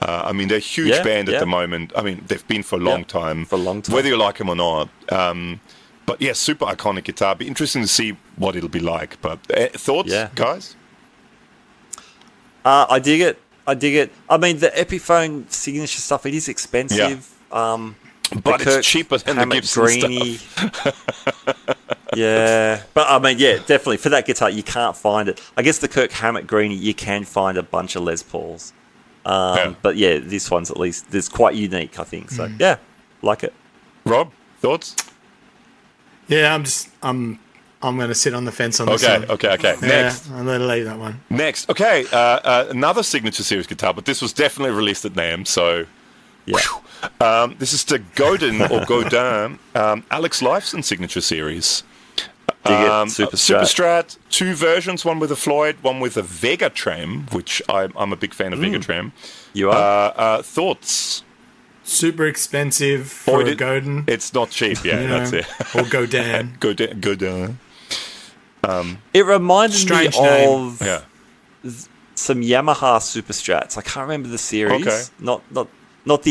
Speaker 3: I mean, they're a huge band at the moment. I mean, they've been for a long time. Whether you like them or not. But yeah, super iconic guitar. Be interesting to see what it'll be like. But thoughts, guys?
Speaker 1: I dig it. I mean, the Epiphone signature stuff, it is expensive.
Speaker 3: Yeah. But it's cheaper than the Gibson stuff.
Speaker 1: Yeah. But I mean, definitely. For that guitar, you can't find it. I guess the Kirk Hammett Greenie, you can find a bunch of Les Pauls. But yeah, this one's at least it's quite unique, I think. So yeah, like it.
Speaker 3: Rob, thoughts?
Speaker 4: Yeah, I'm going to sit on the fence on this one.
Speaker 3: Okay. Next,
Speaker 4: I'm going to leave that one.
Speaker 3: Next, okay, another signature series guitar, but this was definitely released at NAMM. So, this is the Godin or Godin Alex Lifeson signature series. Super Strat, two versions, one with a Floyd, one with a Vega Tram, which I'm a big fan of Vega Tram.
Speaker 1: You are?
Speaker 3: Thoughts?
Speaker 4: Super expensive for a Godin.
Speaker 3: It's not cheap, that's it.
Speaker 4: Or Godin.
Speaker 3: Godin.
Speaker 1: It reminded me
Speaker 4: name.
Speaker 1: of some Yamaha Super Strats. I can't remember the series.
Speaker 3: Okay.
Speaker 1: Not the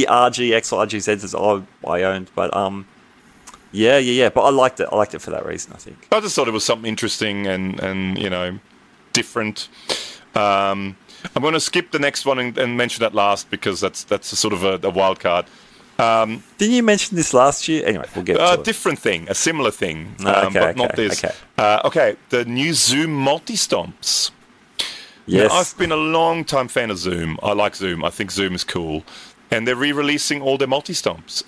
Speaker 1: RGX or RGZs as I owned, but Yeah, but I liked it. I liked it for that reason, I think.
Speaker 3: I just thought it was something interesting and different. I'm going to skip the next one and mention that last because that's a sort of a wild card.
Speaker 1: Didn't you mention this last year? Anyway, we'll get to it.
Speaker 3: A different thing, a similar thing,
Speaker 1: but
Speaker 3: not this.
Speaker 1: Okay.
Speaker 3: The new Zoom multi-stomps.
Speaker 1: Yes.
Speaker 3: Now, I've been a long-time fan of Zoom. I like Zoom. I think Zoom is cool. And they're re-releasing all their multi-stomps.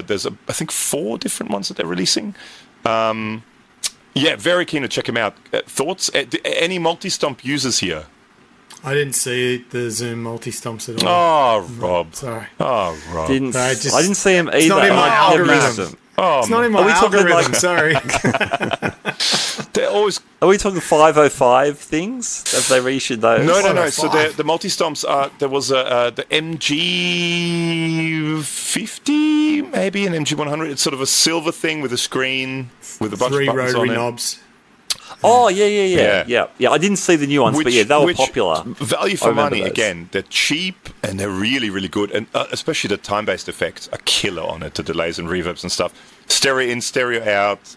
Speaker 3: There's, I think, 4 different ones that they're releasing. Very keen to check them out. Thoughts? Any multi-stomp users here?
Speaker 4: I didn't see the Zoom multi-stomps at all.
Speaker 3: Oh, Rob.
Speaker 4: Sorry.
Speaker 3: Oh, Rob.
Speaker 1: I didn't see them either.
Speaker 4: It's not in my algorithm. It's not in my algorithm, sorry.
Speaker 3: They're always...
Speaker 1: Are we talking 505 things? Have they reissued those?
Speaker 3: No. So the multi-stomps there was the MG50, maybe an MG100. It's sort of a silver thing with a screen with a bunch of buttons on it.
Speaker 4: 3 rotary knobs.
Speaker 1: Oh, yeah. I didn't see the new ones, but they were popular.
Speaker 3: Value for money, again. They're cheap and they're really, really good. And especially the time-based effects are killer on it, the delays and reverbs and stuff. Stereo in, stereo out,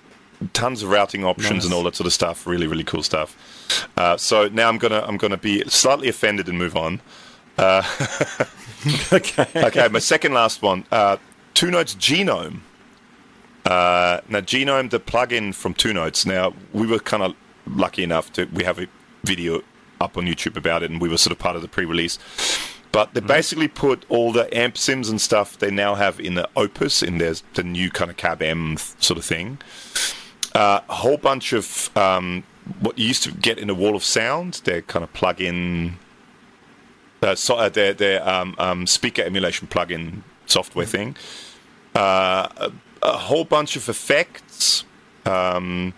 Speaker 3: tons of routing options and all that sort of stuff. Really, really cool stuff. So now I'm gonna be slightly offended and move on. Okay, my second last one. 2 Notes Genome. Now, Genome, the plugin from 2 Notes. Now, we were kind of lucky enough we have a video up on YouTube about it, and we were sort of part of the pre-release. But they basically put all the amp sims and stuff they now have in the Opus, in the new kind of Cab M sort of thing. A whole bunch of what you used to get in a wall of sound, their kind of plug-in, their speaker emulation plug-in software thing. A whole bunch of effects, and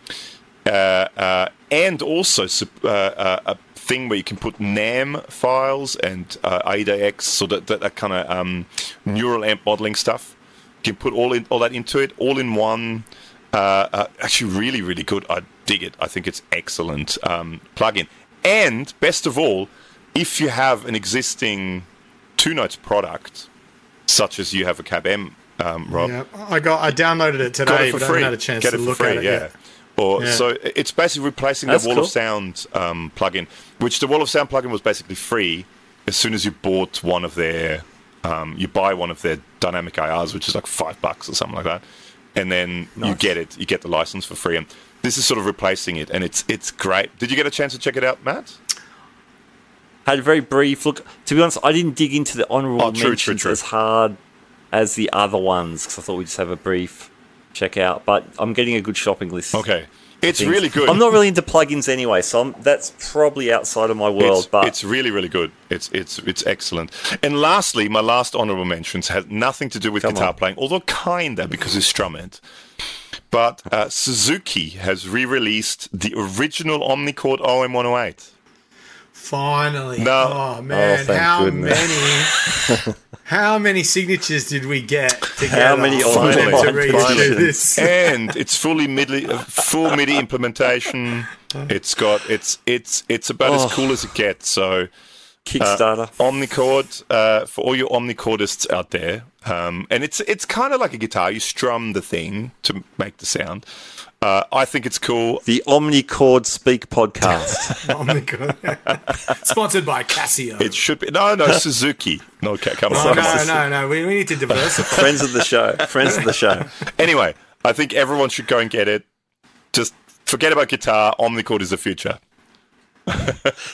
Speaker 3: also a thing where you can put NAMM files and AIDA-X, so that kind of neural amp modeling stuff. You can put all that into it, all in one. Actually, really, really good. I dig it. I think it's excellent plugin. And best of all, if you have an existing 2 Notes product, such as you have a Cab M, Rob.
Speaker 4: Yeah, I downloaded it today, but I haven't had a chance to look at it yet.
Speaker 3: So it's basically replacing the Wall of Sound plugin, which the Wall of Sound plugin was basically free as soon as you bought one of their, you buy one of their dynamic IRs, which is like $5 or something like that, and then you get the license for free. And this is sort of replacing it, and it's great. Did you get a chance to check it out, Matt?
Speaker 1: Had a very brief look. To be honest, I didn't dig into the honourable mentions as hard as the other ones, because I thought we'd just have a brief check out. But I'm getting a good shopping list.
Speaker 3: Okay. It's really good.
Speaker 1: I'm not really into plugins anyway, so that's probably outside of my world. But
Speaker 3: it's really, really good. It's excellent. And lastly, my last honourable mentions had nothing to do with guitar playing, although kinda, because you strum it. But Suzuki has re-released the original Omnichord OM108.
Speaker 4: Finally.
Speaker 3: No.
Speaker 4: Oh, man. How many signatures did we get to get
Speaker 1: How many
Speaker 4: to read through this?
Speaker 3: And it's full MIDI implementation. It's about as cool as it gets. So
Speaker 1: Kickstarter.
Speaker 3: Omnichord, for all your Omnichordists out there. And it's kind of like a guitar. You strum the thing to make the sound. I think it's cool.
Speaker 1: The Omnichord Speak podcast.
Speaker 4: Omnichord. Sponsored by Casio.
Speaker 3: It should be. No, Suzuki. No, come on.
Speaker 4: No. We need to diversify.
Speaker 1: Friends of the show.
Speaker 3: Anyway, I think everyone should go and get it. Just forget about guitar. Omnichord is the future.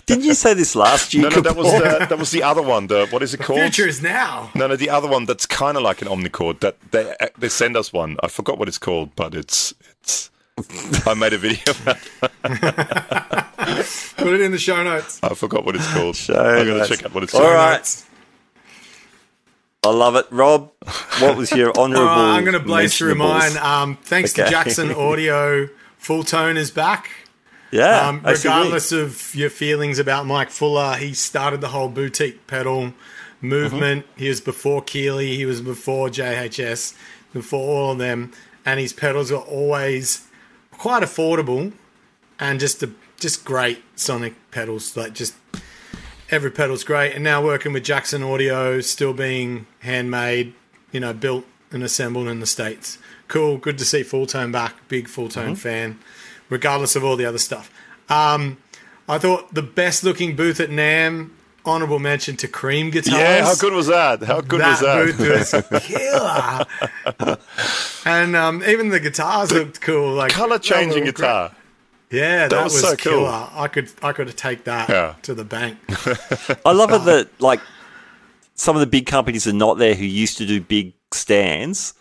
Speaker 1: Didn't you say this last year?
Speaker 3: No, that was the other one. What is it called?
Speaker 4: Future is now.
Speaker 3: No, the other one that's kind of like an Omnichord. That they send us one. I forgot what it's called, but it's. I made a video about it.
Speaker 4: Put it in the show notes.
Speaker 3: I forgot what it's called.
Speaker 1: I'm
Speaker 3: going to check out what it's
Speaker 1: called.
Speaker 3: called.
Speaker 1: All right. I love it. Rob, what was your honourable
Speaker 4: I'm going to blaze through mine. Thanks to Jackson Audio, Full Tone is back.
Speaker 1: Yeah.
Speaker 4: Regardless of your feelings about Mike Fuller, he started the whole boutique pedal movement. He was before Keeley. He was before JHS, before all of them. And his pedals are always quite affordable and just great sonic pedals. Like, just every pedal's great. And now working with Jackson Audio, still being handmade, built and assembled in the States. Cool. Good to see Full Tone back. Big Full Tone fan, regardless of all the other stuff. I thought the best looking booth at NAMM, honourable mention to Cream Guitars.
Speaker 3: Yeah, how good was that? That
Speaker 4: booth was killer. And even the guitars looked cool. Like
Speaker 3: colour changing guitar.
Speaker 4: Yeah, that was
Speaker 3: so
Speaker 4: killer.
Speaker 3: Cool.
Speaker 4: I could take that to the bank.
Speaker 1: I love it that like some of the big companies are not there who used to do big stands,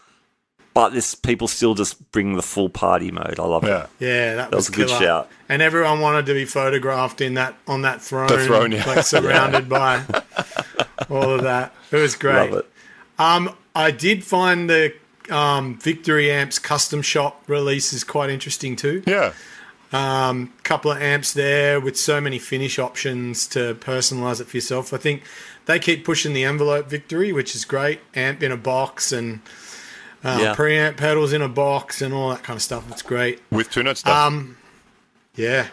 Speaker 1: but people still just bring the full party mode. I love it.
Speaker 4: Yeah, that was
Speaker 1: a good shout.
Speaker 4: And everyone wanted to be photographed on that throne.
Speaker 3: The throne, yeah.
Speaker 4: Like surrounded by all of that. It was great.
Speaker 1: Love it.
Speaker 4: I did find the Victory Amps custom shop release is quite interesting too.
Speaker 3: Yeah.
Speaker 4: Couple of amps there with so many finish options to personalize it for yourself. I think they keep pushing the envelope, Victory, which is great. Amp in a box and preamp pedals in a box and all that kind of stuff. It's great.
Speaker 3: With 2 Note stuff.
Speaker 4: Yeah.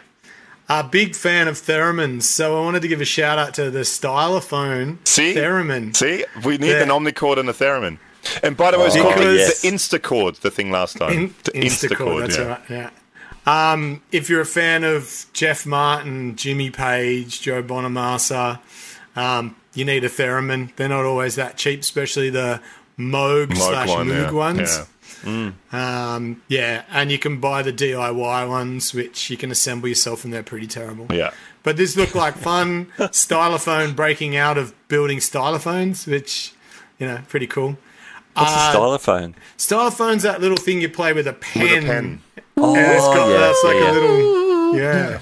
Speaker 4: A big fan of theremins, so I wanted to give a shout out to the Stylophone theremin.
Speaker 3: See, we need an Omnichord and a theremin. And by the way, it's called the Instachord, the thing last time. The
Speaker 4: Instachord, that's right, yeah. If you're a fan of Jeff Martin, Jimmy Page, Joe Bonamassa, you need a theremin. They're not always that cheap, especially the Moog/Moog ones. Yeah. And you can buy the DIY ones, which you can assemble yourself, and they're pretty terrible.
Speaker 3: Yeah.
Speaker 4: But this looked like fun. Stylophone breaking out of building stylophones, which, pretty cool.
Speaker 1: What's a stylophone?
Speaker 4: Stylophone's that little thing you play with a pen.
Speaker 3: With a pen.
Speaker 4: That's like a little...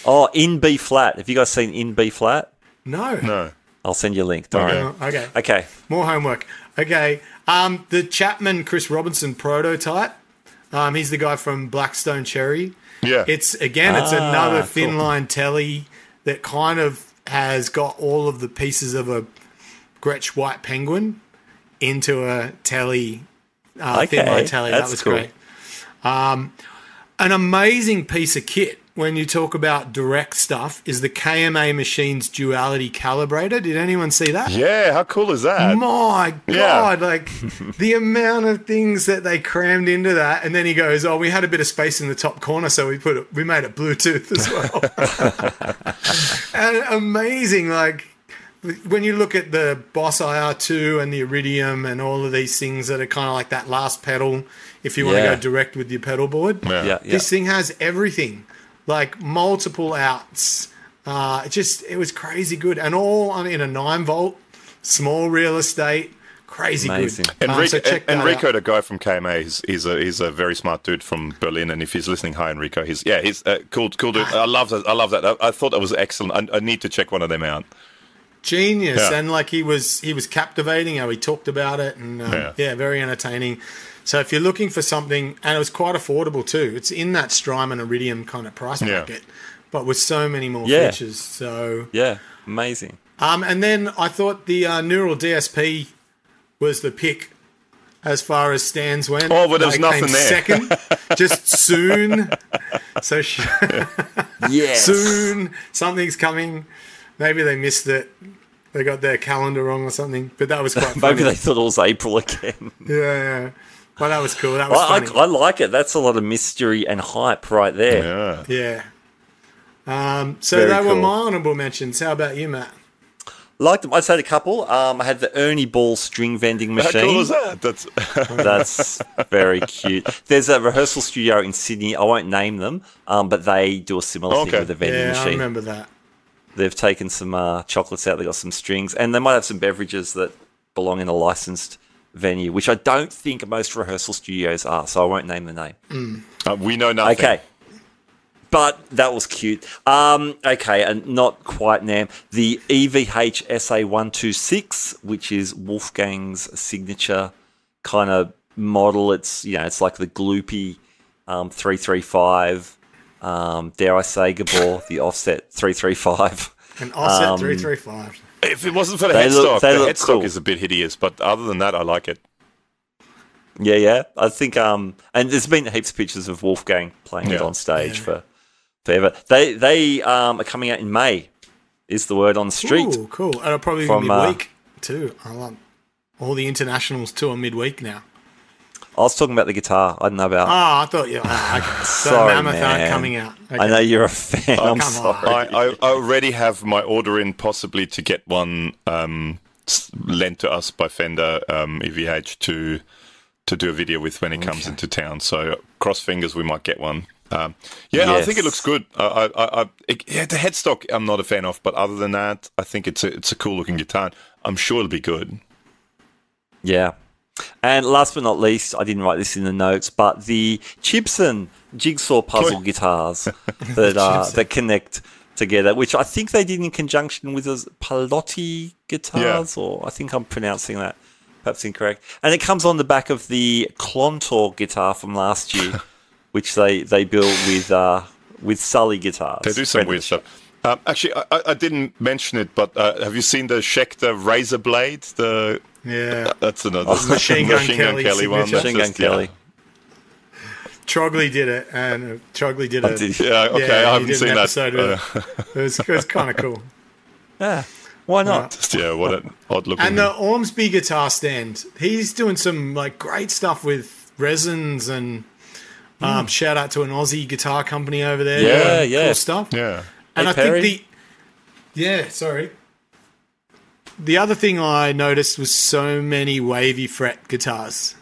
Speaker 1: Oh, in B flat. Have you guys seen in B flat?
Speaker 4: No.
Speaker 1: I'll send you a link. Don't worry.
Speaker 4: Okay. More homework. Okay. The Chapman Chris Robinson prototype. He's the guy from Blackstone Cherry.
Speaker 3: Yeah.
Speaker 4: It's another thin line telly that kind of has got all of the pieces of a Gretsch White Penguin into a telly, thin line telly. That was cool. Great. An amazing piece of kit. when you talk about direct stuff is the KMA machine's duality calibrator. Did anyone see that?
Speaker 3: Yeah, how cool is that?
Speaker 4: My God, like the amount of things that they crammed into that. And then he goes, "Oh, we had a bit of space in the top corner, so we made it Bluetooth as well." And amazing, like when you look at the Boss IR2 and the Iridium and all of these things that are kind of like that last pedal, if you want to go direct with your pedal board, this thing has everything. Like multiple outs. It was crazy good. And all in a 9-volt, small real estate, crazy
Speaker 1: Amazing.
Speaker 4: good.
Speaker 3: Enrico, the guy from KMA, he's a very smart dude from Berlin. And if he's listening, hi Enrico. He's cool dude. I love that. I thought that was excellent. I need to check one of them out.
Speaker 4: Genius. And like he was captivating how he talked about it, and very entertaining. So if you're looking for something, and it was quite affordable too, it's in that Strymon Iridium kind of price bracket, but with so many more features. So
Speaker 1: amazing.
Speaker 4: And then I thought the Neural DSP was the pick as far as stands went.
Speaker 3: Oh, but there was nothing there.
Speaker 4: Second, just soon. So soon something's coming. Maybe they missed it. They got their calendar wrong or something. But that was quite funny.
Speaker 1: Maybe they thought it was April again.
Speaker 4: Yeah. Well, that was cool. That was funny.
Speaker 1: I like it. That's a lot of mystery and hype right there.
Speaker 4: Yeah. So
Speaker 1: Very
Speaker 4: they were
Speaker 1: cool.
Speaker 4: my honourable mentions. How about you, Matt?
Speaker 1: Liked them. I had a couple. I had the Ernie Ball string vending machine.
Speaker 3: How cool is that?
Speaker 1: That's very cute. There's a rehearsal studio in Sydney. I won't name them, but they do a similar thing with a vending machine.
Speaker 4: I remember that.
Speaker 1: They've taken some chocolates out. They've got some strings, and they might have some beverages that belong in a licensed venue, which I don't think most rehearsal studios are, so I won't name the name.
Speaker 3: We know nothing.
Speaker 1: Okay. But that was cute. Okay, and not quite NAMM. The EVH SA126, which is Wolfgang's signature kind of model. It's it's like the gloopy 335. Dare I say, Gabor, the offset 335.
Speaker 4: An offset 335.
Speaker 3: If it wasn't for the headstock, the headstock
Speaker 1: cool.
Speaker 3: is a bit hideous, but other than that, I like it.
Speaker 1: Yeah. I think, and there's been heaps of pictures of Wolfgang playing it on stage for forever. They are coming out in May, is the word on the street.
Speaker 4: Ooh, cool. And it'll probably be midweek too. I love all the internationals tour midweek now.
Speaker 1: I was talking about the guitar. I don't know about.
Speaker 4: I thought you. Okay. So
Speaker 1: Sorry,
Speaker 4: Mammoth
Speaker 1: man.
Speaker 4: aren't coming out. Okay.
Speaker 1: I know you're a fan. I'm sorry.
Speaker 3: I already have my order in, possibly to get one lent to us by Fender EVH to do a video with when it comes into town. So cross fingers, we might get one. I think it looks good. The headstock I'm not a fan of, but other than that, I think it's a cool looking guitar. I'm sure it'll be good.
Speaker 1: Yeah. And last but not least, I didn't write this in the notes, but the Gibson jigsaw puzzle guitars that connect together, which I think they did in conjunction with those Palotti guitars, or I think I'm pronouncing that perhaps incorrect. And it comes on the back of the Clontor guitar from last year, which they built with Sully guitars.
Speaker 3: They do some weird stuff. Actually, I didn't mention it, but have you seen the Schecter Razor Blade? That's another
Speaker 4: Machine Gun Kelly
Speaker 3: one.
Speaker 1: Machine Gun Kelly.
Speaker 4: Trogley did it, and Trogley did it.
Speaker 3: I haven't seen that.
Speaker 4: It was kind of cool.
Speaker 1: Yeah, why not?
Speaker 3: What an odd looking.
Speaker 4: And the Ormsby guitar stand, he's doing some like great stuff with resins and shout out to an Aussie guitar company over there. Cool stuff.
Speaker 3: Yeah.
Speaker 4: And I think the other thing I noticed was so many wavy fret guitars.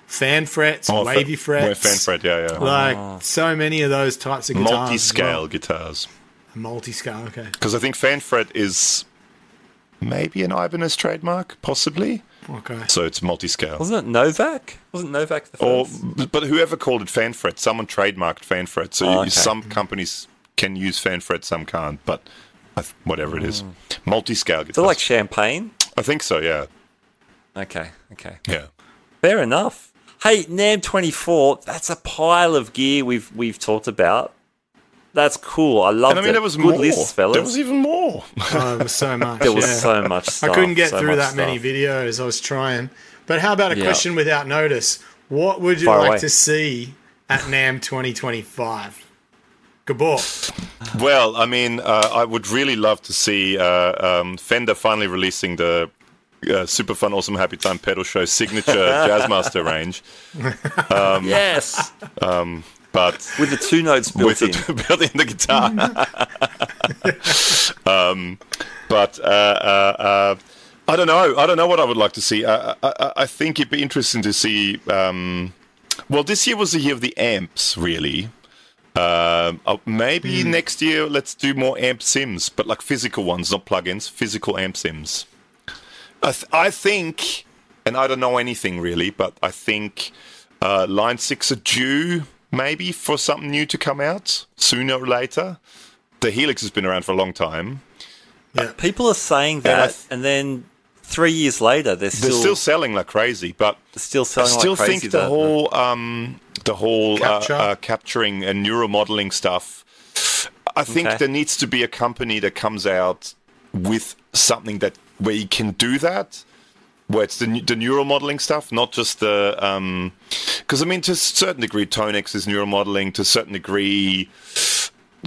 Speaker 4: Fan frets, wavy frets.
Speaker 3: Fan fret,
Speaker 4: Like so many of those types of guitars.
Speaker 3: Multi-scale guitars.
Speaker 4: Multi-scale, okay.
Speaker 3: Because I think fan fret is maybe an Ibanez trademark, possibly.
Speaker 4: Okay.
Speaker 3: So it's multi-scale.
Speaker 1: Wasn't it Novak? Wasn't Novak the first?
Speaker 3: But whoever called it fan fret, someone trademarked fan fret. So some companies can use fan fret, some can't. But whatever it is, multi-scale guitars.
Speaker 1: Is it like champagne?
Speaker 3: I think so. Yeah.
Speaker 1: Okay.
Speaker 3: Yeah.
Speaker 1: Fair enough. Hey, NAMM 24. That's a pile of gear we've talked about. That's cool. I loved it.
Speaker 3: There was
Speaker 1: good
Speaker 3: more.
Speaker 1: lists, fellas.
Speaker 3: There was even more.
Speaker 4: Oh, it was so much.
Speaker 1: There was so much stuff.
Speaker 4: I couldn't get through that many videos. I was trying. But how about a question without notice? What would you like to see at NAMM 2025? Gabor.
Speaker 3: Well, I mean, I would really love to see Fender finally releasing the SuperFunAwesomeHappyTime pedal show signature Jazzmaster range.
Speaker 1: Yes.
Speaker 3: But
Speaker 1: with the 2 notes built in.
Speaker 3: Built in the guitar. But I don't know. I don't know what I would like to see. I think it'd be interesting to see. Well, this year was the year of the amps, really. Maybe next year let's do more amp sims, but like physical ones, not plugins. Physical amp sims. I think, and I don't know anything really, but I think Line 6 are due maybe for something new to come out sooner or later. The Helix has been around for a long time.
Speaker 1: Yeah. People are saying that, and then 3 years later, they're still selling like crazy. But
Speaker 3: they're still selling like crazy. I still think the whole capturing and neural modeling stuff. I think there needs to be a company that comes out with something where you can do that. Where it's the neural modeling stuff, not just the... Because, I mean, to a certain degree, Tonex is neural modeling. To a certain degree,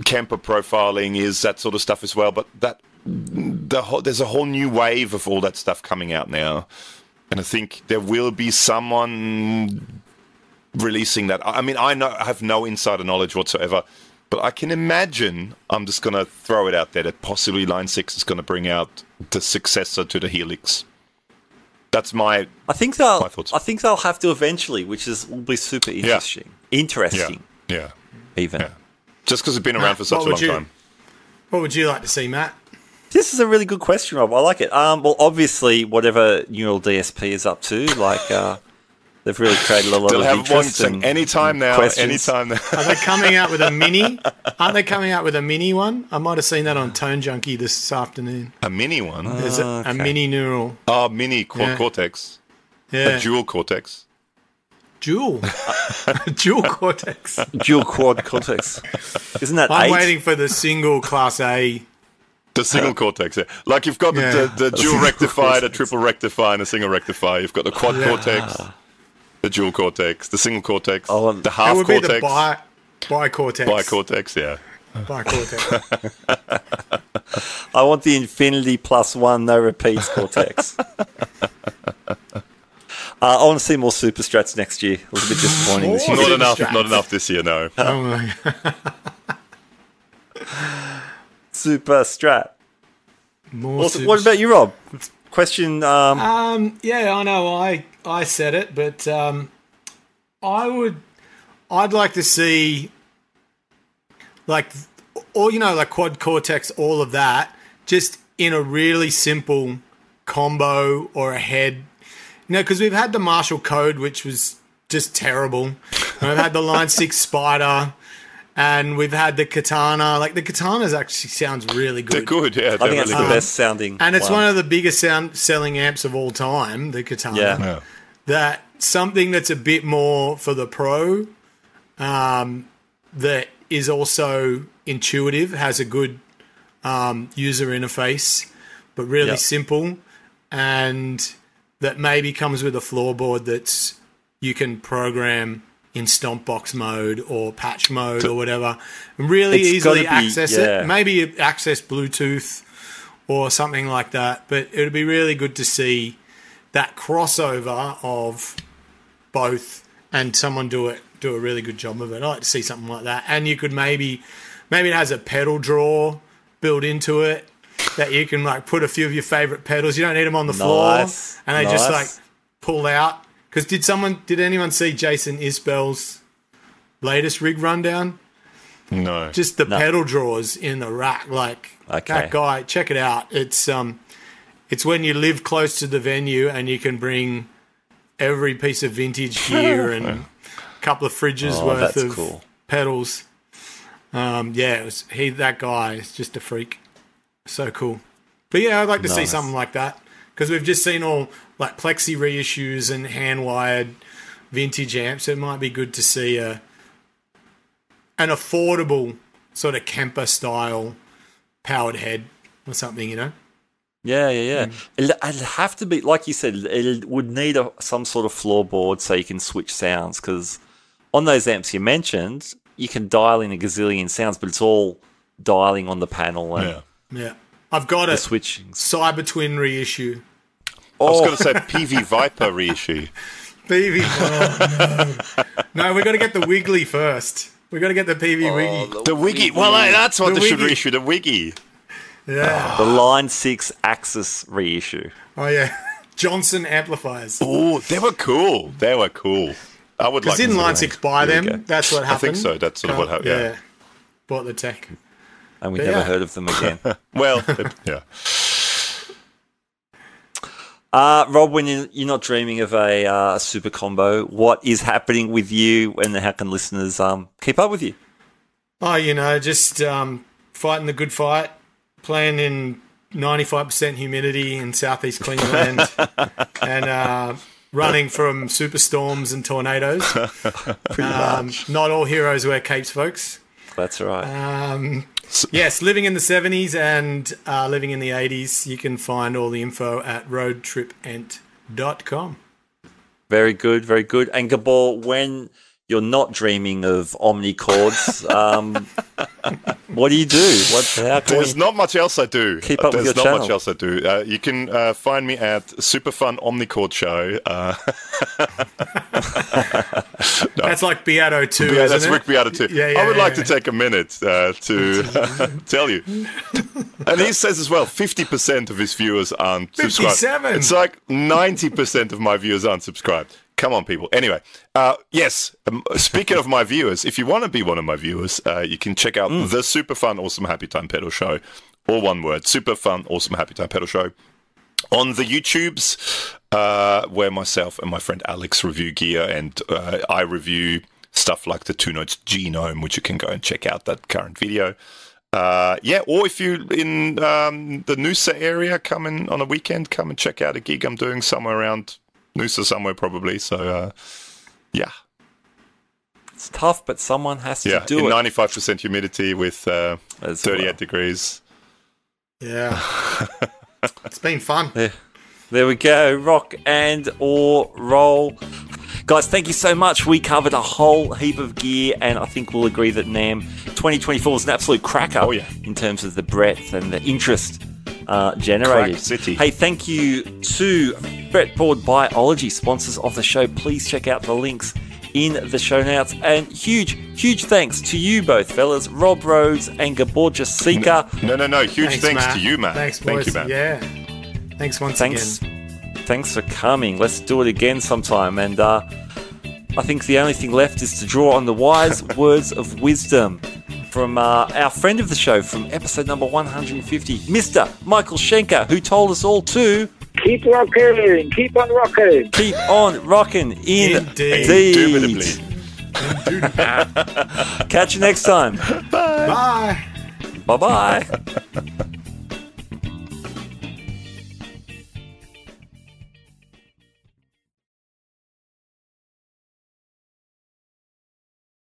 Speaker 3: Kemper profiling is that sort of stuff as well. But there's a whole new wave of all that stuff coming out now. And I think there will be someone releasing that. I mean, I have no insider knowledge whatsoever. But I can imagine, I'm just going to throw it out there, that possibly Line 6 is going to bring out the successor to the Helix. That's my thoughts.
Speaker 1: I think they'll have to eventually, which will be super interesting. Yeah. Interesting.
Speaker 3: Yeah.
Speaker 1: Even.
Speaker 3: Yeah. Just because it's been around for such a long time.
Speaker 4: What would you like to see, Matt?
Speaker 1: This is a really good question, Rob. I like it. Well, obviously, whatever Neural DSP is up to, like they've really created a lot of interest and
Speaker 3: anytime now.
Speaker 1: Questions.
Speaker 3: Anytime now.
Speaker 4: Are they coming out with a mini? Aren't they coming out with a mini one? I might have seen that on Tone Junkie this afternoon.
Speaker 3: A mini one?
Speaker 4: There's a mini neural.
Speaker 3: Oh, mini Cortex.
Speaker 4: Yeah.
Speaker 3: A dual Cortex.
Speaker 4: Dual Cortex.
Speaker 1: Dual quad Cortex. Isn't that
Speaker 4: I'm
Speaker 1: 8?
Speaker 4: waiting for the single Class A.
Speaker 3: The single Cortex, yeah. Like you've got the dual rectifier, the triple rectifier, and a single rectifier. You've got the quad Cortex. The dual Cortex, the single Cortex, the half Cortex. It would be
Speaker 4: the bi-Cortex.
Speaker 3: Bi-Cortex, yeah.
Speaker 4: Bi-Cortex.
Speaker 1: I want the Infinity +1, no repeats Cortex. I want to see more Super Strats next year. It was a bit disappointing this year.
Speaker 3: Not enough this year, no.
Speaker 4: Oh my God.
Speaker 1: Super Strat. What about you, Rob? Question.
Speaker 4: Yeah, I know. I said it, but I'd like to see like quad cortex, all of that, just in a really simple combo or a head. Because we've had the Marshall Code, which was just terrible. And we've had the Line 6 Spider, and we've had the Katana. Like, the Katanas actually sounds really good.
Speaker 3: They're good, yeah.
Speaker 1: I think it's the best sounding.
Speaker 4: And it's one of the biggest selling amps of all time, the Katana.
Speaker 1: Yeah.
Speaker 4: That something that's a bit more for the pro, that is also intuitive, has a good user interface, but really simple, and that maybe comes with a floorboard that's you can program in Stompbox mode or patch mode or whatever, and really easily access it. Maybe access Bluetooth or something like that. But it would be really good to see that crossover of both, and someone do a really good job of it. I'd like to see something like that. And you could maybe it has a pedal drawer built into it that you can like put a few of your favorite pedals. You don't need them on the floor, and they just like pull out. Because did anyone see Jason Isbell's latest rig rundown?
Speaker 3: No.
Speaker 4: Just the pedal drawers in the rack. Like that guy, check it out. It's when you live close to the venue and you can bring every piece of vintage gear and a couple of fridges worth of pedals. That guy is just a freak. So cool. But yeah, I'd like to see something like that, because we've just seen all like plexi reissues and hand-wired vintage amps. It might be good to see an affordable sort of Kemper style powered head or something,
Speaker 1: Yeah. It'd have to be, like you said, it would need some sort of floorboard so you can switch sounds, because on those amps you mentioned, you can dial in a gazillion sounds, but it's all dialing on the panel. And
Speaker 4: Yeah. I've got it.
Speaker 1: Switching.
Speaker 4: Cyber Twin reissue.
Speaker 3: I was going to say PV Viper reissue.
Speaker 4: PV. Oh, no, we got to get the Wiggly first. We got to get the PV Wiggy.
Speaker 3: The Wiggy. Well, that's what
Speaker 4: The
Speaker 3: they should
Speaker 4: Wiggy.
Speaker 3: reissue, the Wiggy.
Speaker 4: Yeah.
Speaker 1: The Line 6 Axis reissue.
Speaker 4: Oh, yeah. Johnson amplifiers.
Speaker 3: Oh, they were cool. They were cool. I would like
Speaker 4: Because
Speaker 3: to
Speaker 4: didn't
Speaker 3: see
Speaker 4: Line
Speaker 3: that.
Speaker 4: 6 buy
Speaker 1: There we
Speaker 4: them?
Speaker 1: go.
Speaker 4: That's what happened.
Speaker 3: I think so. That's sort of what happened. Yeah.
Speaker 4: Bought the tech.
Speaker 1: And we
Speaker 4: But
Speaker 1: never
Speaker 4: yeah.
Speaker 1: heard of them again.
Speaker 3: Well, yeah.
Speaker 1: Rob, when you're not dreaming of a super combo, what is happening with you, and how can listeners keep up with you?
Speaker 4: Oh, just fighting the good fight, playing in 95% humidity in southeast Queensland, and running from superstorms and tornadoes.
Speaker 1: Pretty much.
Speaker 4: Not all heroes wear capes, folks.
Speaker 1: That's right.
Speaker 4: Yes, living in the 70s and living in the 80s. You can find all the info at roadtripent.com.
Speaker 1: Very good, very good. And Gabor, when you're not dreaming of omnicords, what do you do?
Speaker 3: There's not much else I do.
Speaker 1: Keep up with
Speaker 3: There's
Speaker 1: your
Speaker 3: not
Speaker 1: channel.
Speaker 3: much else I do. You can find me at SuperFun Omnicord Show.
Speaker 4: That's like Beato 2,
Speaker 3: Yeah,
Speaker 4: isn't
Speaker 3: that's
Speaker 4: it?
Speaker 3: Rick Beato too.
Speaker 4: Yeah,
Speaker 3: I would like to
Speaker 4: yeah.
Speaker 3: take a minute to tell you. And he says as well, 50% of his viewers aren't subscribed.
Speaker 4: 57.
Speaker 3: It's like 90% of my viewers aren't subscribed. Come on, people. Anyway, yes, speaking of my viewers, if you want to be one of my viewers, you can check out the Super Fun Awesome Happy Time Pedal Show. All one word, Super Fun Awesome Happy Time Pedal Show. On the YouTubes, where myself and my friend Alex review gear, and I review stuff like the 2 Notes Genome, which you can go and check out that current video. Or if you're in the Noosa area, come in on a weekend, come and check out a gig I'm doing somewhere around Noosa somewhere probably. So, yeah.
Speaker 1: It's tough, but someone has to do
Speaker 3: in
Speaker 1: it.
Speaker 3: 95% humidity with 38
Speaker 1: well.
Speaker 3: degrees.
Speaker 4: Yeah. It's been fun.
Speaker 1: There we go. Rock and or roll. Guys, thank you so much. We covered a whole heap of gear, and I think we'll agree that NAMM 2024 is an absolute cracker in terms of the breadth and the interest generated.
Speaker 3: Crack City.
Speaker 1: Hey, thank you to Fretboard Biology, sponsors of the show. Please check out the links in the show notes. And huge thanks to you both, fellas, Rob Rhodes and Gabor Josika.
Speaker 3: No. Huge thanks
Speaker 4: Matt.
Speaker 3: to you, Matt.
Speaker 4: Thanks,
Speaker 3: Thank
Speaker 4: boys.
Speaker 3: you, Matt.
Speaker 4: Yeah. Thanks once again.
Speaker 1: Thanks for coming. Let's do it again sometime. And I think the only thing left is to draw on the wise words of wisdom from our friend of the show from episode number 150, Mr. Michael Schenker, who told us all to
Speaker 5: keep rocking, keep on rocking.
Speaker 1: keep on rocking
Speaker 3: Indubitably.
Speaker 1: Catch you next time.
Speaker 4: Bye.
Speaker 1: Bye-bye.